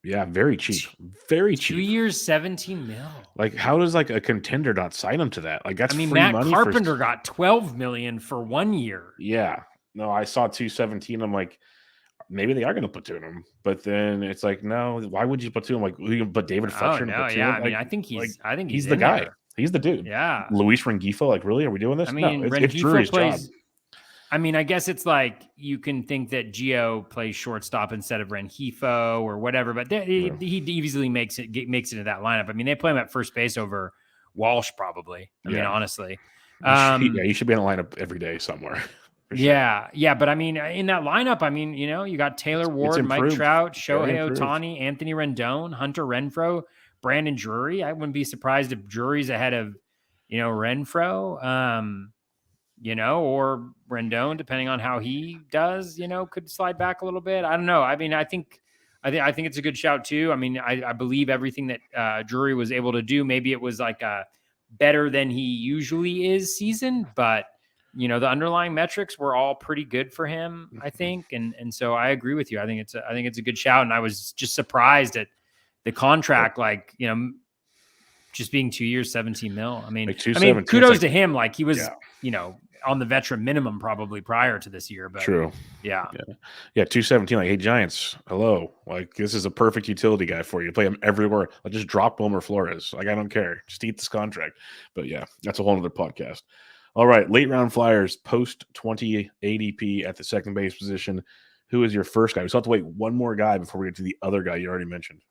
Yeah, very cheap. Very cheap. 2 years, 17 mil. Like, how does like a contender not sign him to that? Like, that's free Matt money. Carpenter got 12 million for 1 year. Yeah. No, I saw 217. I'm like, maybe they are going to platoon him, but then it's like, no, why would you platoon him? Like, you can put David Fletcher in platoon. Yeah, Like, I mean, I think he's the guy. there. He's the dude. Yeah. Luis Rengifo, like, really? Are we doing this? I mean, no, it's Drury's job. I mean, I guess it's like you can think that Gio plays shortstop instead of Rengifo or whatever, but he easily makes it into that lineup. I mean, they play him at first base over Walsh, probably. I mean, honestly, he should be in a lineup every day somewhere. Sure. Yeah, but I mean, in that lineup, I mean, you got Taylor Ward, Mike Trout, Shohei Ohtani, Anthony Rendon, Hunter Renfroe, Brandon Drury. I wouldn't be surprised if Drury's ahead of, Renfroe. Or Rendon, depending on how he does, could slide back a little bit. I don't know. I mean, I think it's a good shout too. I mean, I believe everything that Drury was able to do. Maybe it was like a better than he usually is season, but the underlying metrics were all pretty good for him, I think. And so I agree with you. I think it's a good shout. And I was just surprised at the contract, just being 2 years, 17 mil. I mean, kudos to him. Like, he was, on the veteran minimum probably prior to this year, but true. Yeah. 217. Like, hey, Giants, hello. Like, this is a perfect utility guy for you. Play him everywhere. Like, just drop Wilmer Flores. Like, I don't care. Just eat this contract. But yeah, that's a whole other podcast. All right, late round flyers, post 20 ADP at the second base position. Who is your first guy? We still have to wait one more guy before we get to the other guy you already mentioned.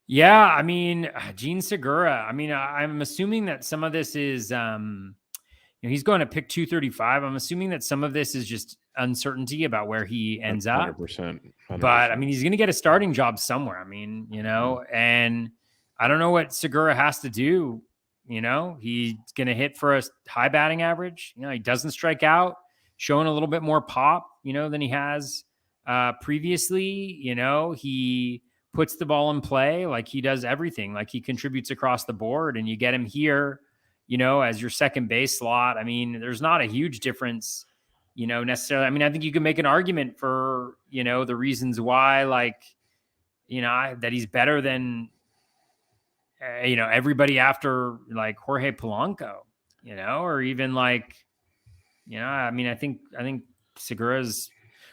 Yeah, I mean, Gene Segura. I mean, I'm assuming that some of this is, he's going to pick 235. I'm assuming that some of this is just uncertainty about where he ends 100%, up. 100%. But I mean, he's going to get a starting job somewhere. I mean, and I don't know what Segura has to do. He's going to hit for a high batting average. He doesn't strike out, showing a little bit more pop, than he has previously. He puts the ball in play. Like, he does everything. Like, he contributes across the board, and you get him here, as your second base slot. I mean, there's not a huge difference, necessarily. I mean, I think you can make an argument for, the reasons why, that he's better than, everybody after, like, Jorge Polanco, or even I mean, I think Segura's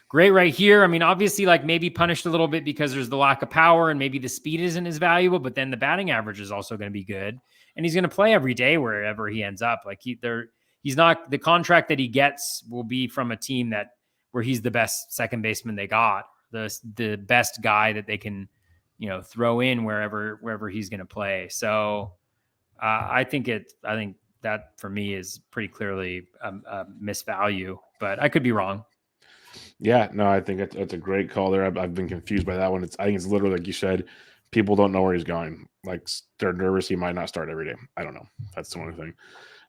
great right here. I mean, obviously, like, maybe punished a little bit because there's the lack of power and maybe the speed isn't as valuable, but then the batting average is also going to be good. And he's going to play every day wherever he ends up. Like, he's not, the contract that he gets will be from a team where he's the best second baseman they got, the best guy that they can, throw in wherever he's going to play. So I think that for me is pretty clearly a misvalue, but I could be wrong. Yeah, no, I think that's a great call there. I've been confused by that one. I think it's literally like you said, people don't know where he's going. Like, they're nervous he might not start every day. I don't know. That's the only thing.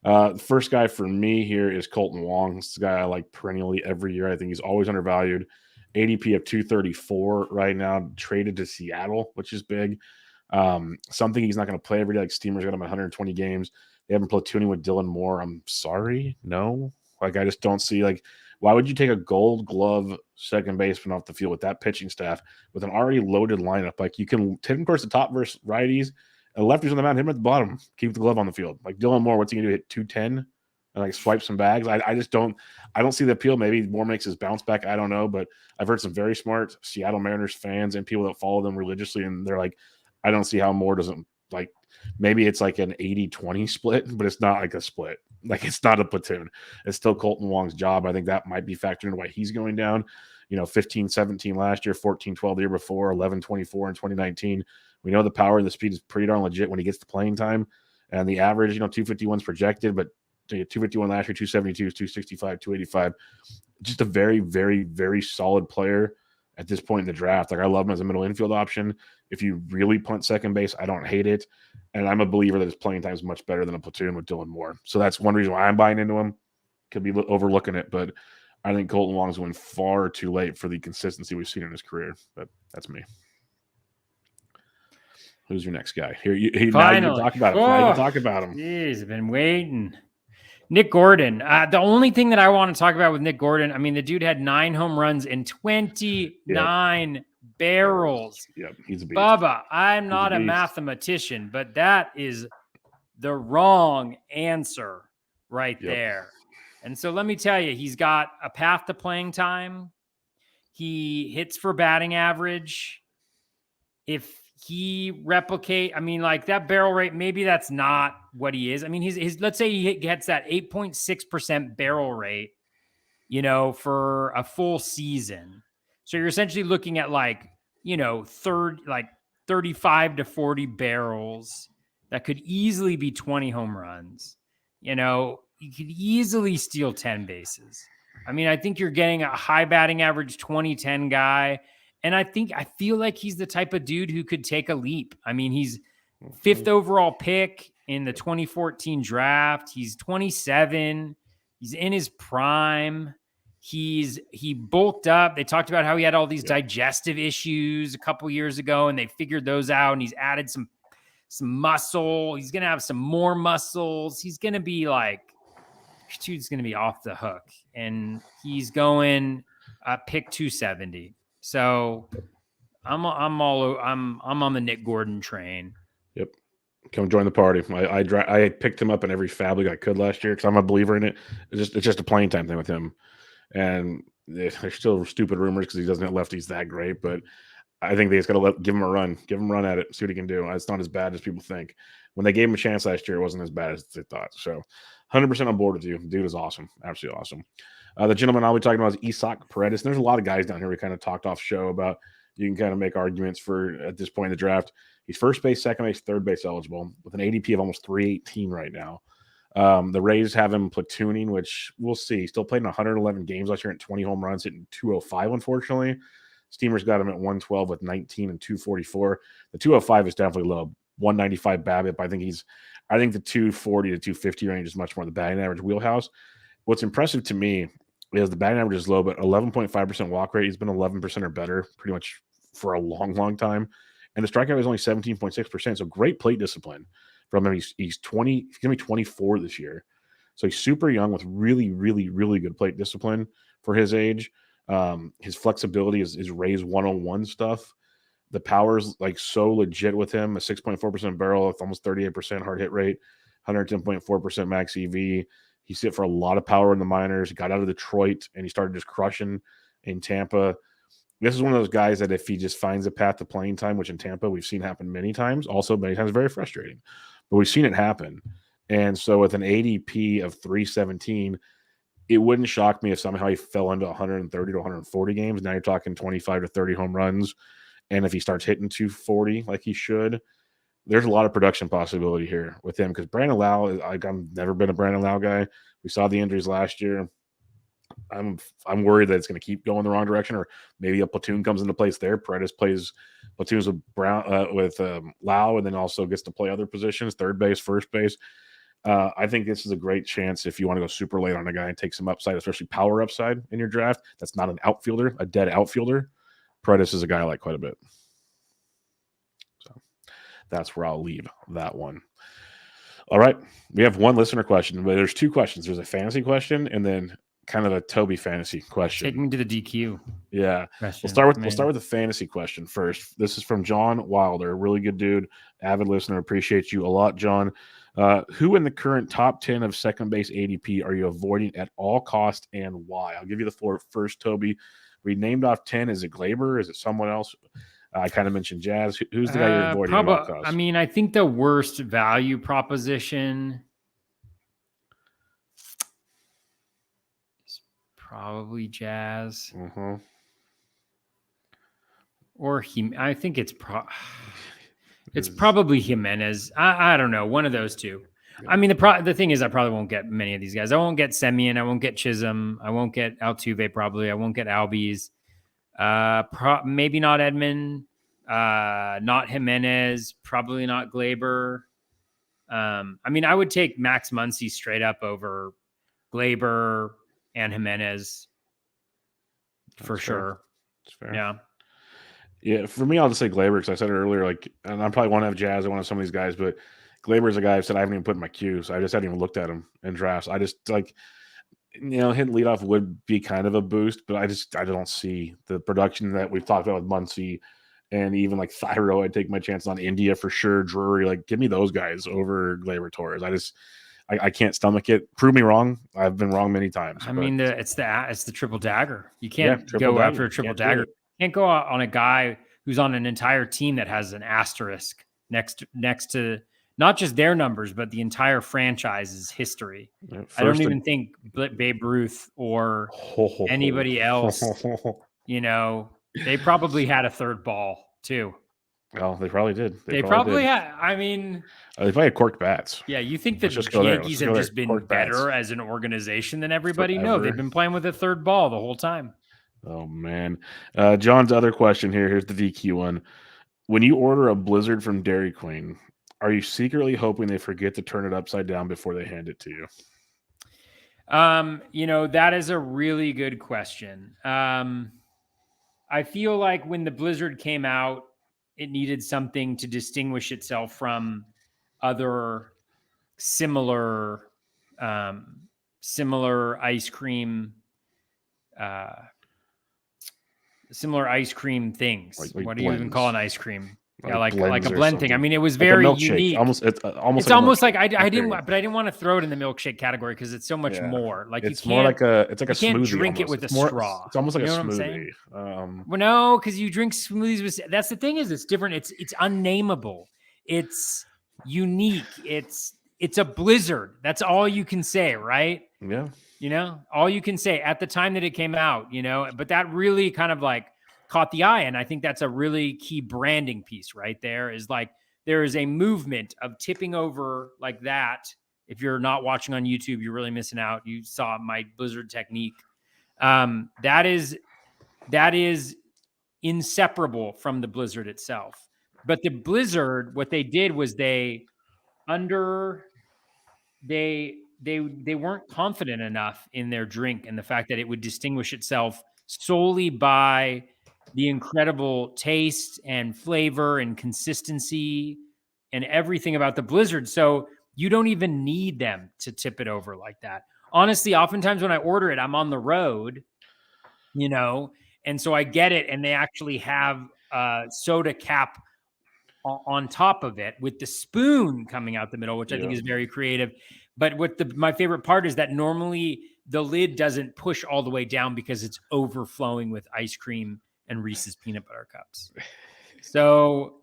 The first guy for me here is Colton Wong. This is a guy I like perennially every year. I think he's always undervalued. ADP of 234 right now, traded to Seattle, which is big. Something he's not going to play every day. Like, Steamers got him 120 games. They haven't platooning with Dylan Moore. I'm sorry. No. Like, I just don't see, like, why would you take a Gold Glove second baseman off the field with that pitching staff with an already loaded lineup? Like, you can hit him towards the top versus righties, and lefties on the mound, hit him at the bottom, keep the glove on the field. Like, Dylan Moore, what's he going to do? Hit 210 and, like, swipe some bags? I just don't see the appeal. Maybe Moore makes his bounce back. I don't know, but I've heard some very smart Seattle Mariners fans and people that follow them religiously, and they're like, I don't see how Moore doesn't like maybe it's like an 80-20 split, but it's not like a split. Like it's not a platoon. It's still Colton Wong's job. I think that might be factored into why he's going down. 15-17 last year, 14-12 the year before, 11-24 in 2019. We know the power and the speed is pretty darn legit when he gets to playing time. And the average, 251 is projected, but 251 last year, 272, 265, 285. Just a very, very, very solid player at this point in the draft. Like I love him as a middle infield option. If you really punt second base, I don't hate it. And I'm a believer that his playing time is much better than a platoon with Dylan Moore. So that's one reason why I'm buying into him. Could be overlooking it, but I think Colton Wong's going far too late for the consistency we've seen in his career. But that's me. Who's your next guy? Here, now you can talk about him. Now you can talk about him. Jeez, I've been waiting. Nick Gordon. The only thing that I want to talk about with Nick Gordon, I mean, the dude had 9 home runs and 29 barrels. Yep, he's a beast. Bubba, I'm not a mathematician, but that is the wrong answer right there. And so let me tell you, he's got a path to playing time. He hits for batting average. If he replicate, I mean, like that barrel rate, maybe that's not what he is. I mean, his let's say he gets that 8.6% barrel rate, for a full season. So you're essentially looking at 35 to 40 barrels that could easily be 20 home runs. You could easily steal 10 bases. I mean, I think you're getting a high batting average 20-10 guy. And I feel like he's the type of dude who could take a leap. I mean, he's 5th overall pick in the 2014 draft. He's 27. He's in his prime. He bulked up. They talked about how he had all these digestive issues a couple years ago, and they figured those out, and he's added some muscle. He's going to have some more muscles. He's going to be dude's going to be off the hook, and he's going pick 270. So I'm on the Nick Gordon train. Yep. Come join the party. I picked him up in every fab league I could last year because I'm a believer in it. It's just a playing time thing with him. And there's still stupid rumors because he doesn't have lefties that great, but I think they just got to give him a run. Give him a run at it. See what he can do. It's not as bad as people think. When they gave him a chance last year, it wasn't as bad as they thought. So 100% on board with you. Dude is awesome. Absolutely awesome. The gentleman I'll be talking about is Isaac Paredes. And there's a lot of guys down here we kind of talked off show about. You can kind of make arguments for at this point in the draft. He's first base, second base, third base eligible with an ADP of almost 318 right now. The Rays have him platooning, which we'll see. He still played in 111 games last year at 20 home runs, hitting 205, unfortunately. Steamers got him at 112 with 19 and 244. The 205 is definitely low. 195 BABIP. I think the 240 to 250 range is much more the batting average wheelhouse. What's impressive to me is the batting average is low, but 11.5% walk rate. He's been 11% or better pretty much for a long, long time. And the strikeout is only 17.6%. So great plate discipline from him. He's 20. He's going to be 24 this year. So he's super young with really, really, really good plate discipline for his age. His flexibility is Rays 101 stuff. The power's so legit with him. A 6.4% barrel with almost 38% hard hit rate, 110.4% max EV. He's hit for a lot of power in the minors. He got out of Detroit and he started just crushing in Tampa. This is one of those guys that if he just finds a path to playing time, which in Tampa we've seen happen many times, also many times very frustrating, but we've seen it happen. And so with an ADP of 317, it wouldn't shock me if somehow he fell into 130 to 140 games. Now you're talking 25 to 30 home runs. And if he starts hitting 240 like he should, there's a lot of production possibility here with him because Brandon Lau, I've never been a Brandon Lau guy. We saw the injuries last year. I'm worried that it's going to keep going the wrong direction, or maybe a platoon comes into place there. Paredes plays platoons with Lau, and then also gets to play other positions, third base, first base. I think this is a great chance if you want to go super late on a guy and take some upside, especially power upside in your draft. That's not an outfielder, a dead outfielder. Paredes is a guy I like quite a bit. So that's where I'll leave that one. All right. We have one listener question, but there's two questions. There's a fantasy question and then kind of a Toby fantasy question. Take me to the DQ. Yeah. We'll start with the fantasy question first. This is from John Wilder, really good dude, avid listener. Appreciate you a lot, John. Who in the current top 10 of second base ADP are you avoiding at all cost and why? I'll give you the floor first, Toby. We named off 10. Is it Glaber? Is it someone else? I kind of mentioned Jazz. Who's the guy you're avoiding at all costs? I mean, I think the worst value proposition is probably Jazz. Mm-hmm. Or I think it's probably Jimenez. I don't know, one of those two. Yeah. I mean, the thing is, I probably won't get many of these guys. I won't get Semien. I won't get Chisholm. I won't get Altuve. Probably. I won't get Albies. Maybe not Edman. Not Jimenez. Probably not Glaber. I mean, I would take Max Muncy straight up over Glaber and Jimenez for sure. That's fair. Yeah. Yeah, for me, I'll just say Glaber because I said it earlier. Like, and I probably want to have Jazz. I want to have some of these guys, but Glaber is a guy I've said I haven't even put in my queue, so I just hadn't even looked at him in drafts. I just like, hitting leadoff would be kind of a boost, but I don't see the production that we've talked about with Muncy and even like Thyro. I'd take my chances on India for sure. Drury, like, give me those guys over Glaber Torres. I can't stomach it. Prove me wrong. I've been wrong many times. I mean, it's the triple dagger. You can't go after a triple dagger. You can't go out on a guy who's on an entire team that has an asterisk next to not just their numbers, but the entire franchise's history. I don't even think Babe Ruth or anybody else, they probably had a third ball too. Well, they probably did. They probably had. I mean, they probably had corked bats. Yeah, you think the Yankees have just been better as an organization than everybody? No, they've been playing with a third ball the whole time. Oh, man. John's other question here. Here's the DQ one. When you order a Blizzard from Dairy Queen, are you secretly hoping they forget to turn it upside down before they hand it to you? That is a really good question. I feel like when the Blizzard came out, it needed something to distinguish itself from other similar ice cream things. Like what do you even call an ice cream? Like a blend thing. I mean, it was very unique. It's almost like I didn't want to throw it in the milkshake category because it's so much more. Like it's more like a smoothie. You can't drink it with a straw. It's almost like a smoothie. Well, no, because you drink smoothies with. That's the thing is it's different. It's unnameable. It's unique. It's a Blizzard. That's all you can say, right? Yeah. All you can say at the time that it came out. But that really kind of like caught the eye. And I think that's a really key branding piece right there is like, there is a movement of tipping over like that. If you're not watching on YouTube, you're really missing out. You saw my Blizzard technique. That is inseparable from the Blizzard itself. But the Blizzard, what they did was they weren't confident enough in their drink and the fact that it would distinguish itself solely by the incredible taste and flavor and consistency and everything about the Blizzard. So you don't even need them to tip it over like that. Honestly, oftentimes when I order it, I'm on the road, and so I get it. And they actually have a soda cap on top of it with the spoon coming out the middle, which I think is very creative. But my favorite part is that normally the lid doesn't push all the way down because it's overflowing with ice cream and Reese's peanut butter cups. So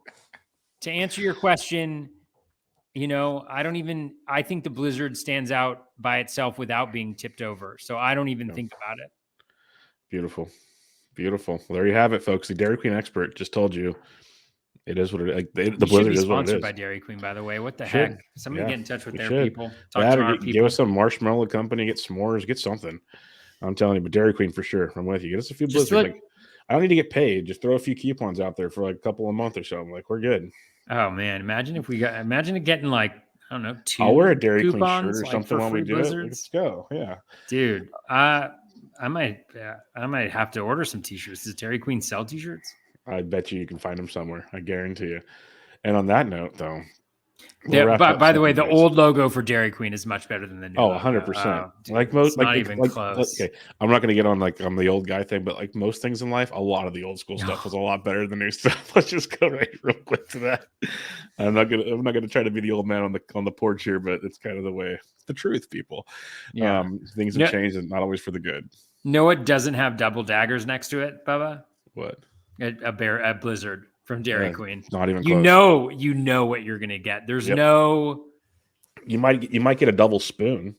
to answer your question, I think the Blizzard stands out by itself without being tipped over. So I don't even think about it. Beautiful. Beautiful. Well, there you have it, folks. The Dairy Queen expert just told you it is what it is. The Blizzard is what it is. Sponsored by Dairy Queen, by the way. What the heck? Somebody get in touch with their people. Talk to our people. Give us some marshmallow company, get s'mores, get something. I'm telling you, but Dairy Queen for sure. I'm with you. Get us a few Blizzards. I don't need to get paid. Just throw a few coupons out there for like a couple of months or so. I'm like, we're good. Oh man, imagine it getting like, I don't know, 2 I'll wear a Dairy Queen shirt or like something while we do it. Let's go. Yeah. Dude, I might have to order some t-shirts. Does Dairy Queen sell t-shirts? I bet you can find them somewhere. I guarantee you. And on that note, though, by the way, the old logo for Dairy Queen is much better than the new. 100%. Not even close. Okay, I'm not going to get on the old guy thing, but like most things in life, a lot of the old school stuff was a lot better than new stuff. Let's just go right real quick to that. I'm not gonna try to be the old man on the porch here, but it's kind of the way. It's the truth, people. Yeah. Things have changed, and not always for the good. No, it doesn't have double daggers next to it, Bubba. What? A Blizzard from Dairy Queen. Not even you close. You know what you're gonna get. There's Yep. no. You might get a double spoon,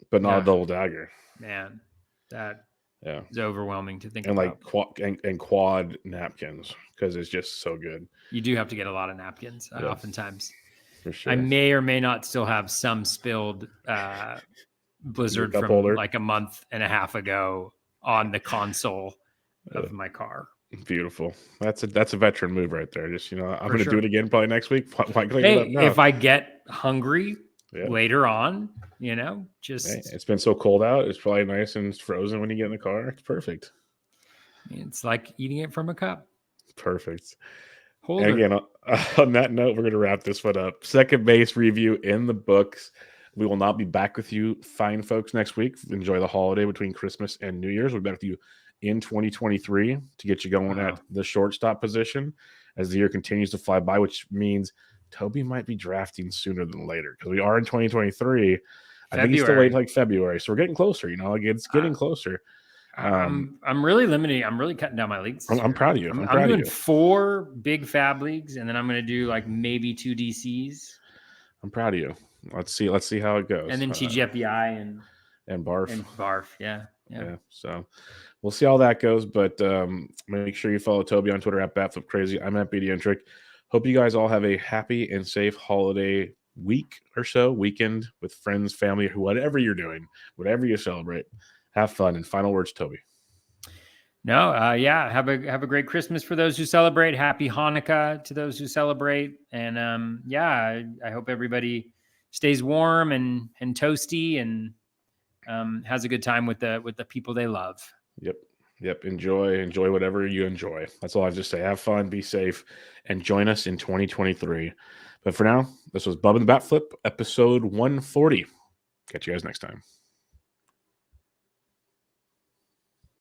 but not Yeah. a double dagger. Man, that Yeah, is overwhelming to think and about. like quad napkins because it's just so good. You do have to get a lot of napkins, Yeah. oftentimes. For sure. I may or may not still have some spilled Blizzard cup from holder? like a month and a half ago on the console of my car. Beautiful. That's a veteran move right there. Just I'm going to sure. do it again probably next week. Why clean it up Hey, now? if I get hungry Yeah. later on, just Hey, it's been so cold out. It's probably nice and it's frozen when you get in the car. It's perfect. it's like eating it from a cup. Perfect. Holder. And again, on that note, we're going to wrap this one up. Second base review in the books. We will not be back with you, fine folks, next week. Enjoy the holiday between Christmas and New Year's. We'll be back with you in 2023 to get you going at the shortstop position as the year continues to fly by, which means Toby might be drafting sooner than later because we are in 2023. I think he's still late like February. So we're getting closer, it's getting closer. I'm really limiting. I'm really cutting down my leagues. I'm proud of you. I'm doing 4 big fab leagues, and then I'm going to do like maybe 2 DCs. I'm proud of you. Let's see how it goes. And then TGFBI and barf. And barf. Yeah. So we'll see how that goes. But make sure you follow Toby on Twitter at BatFlipCrazy. I'm at BDentric. Hope you guys all have a happy and safe holiday week or so, weekend with friends, family, whatever you're doing, whatever you celebrate. Have fun. And final words, Toby. No, have a great Christmas for those who celebrate. Happy Hanukkah to those who celebrate. And I hope everybody stays warm and toasty and has a good time with the people they love. Yep. Enjoy whatever you enjoy. That's all I have to say. Have fun, be safe, and join us in 2023. But for now, this was Bubba the BatFlip, episode 140. Catch you guys next time.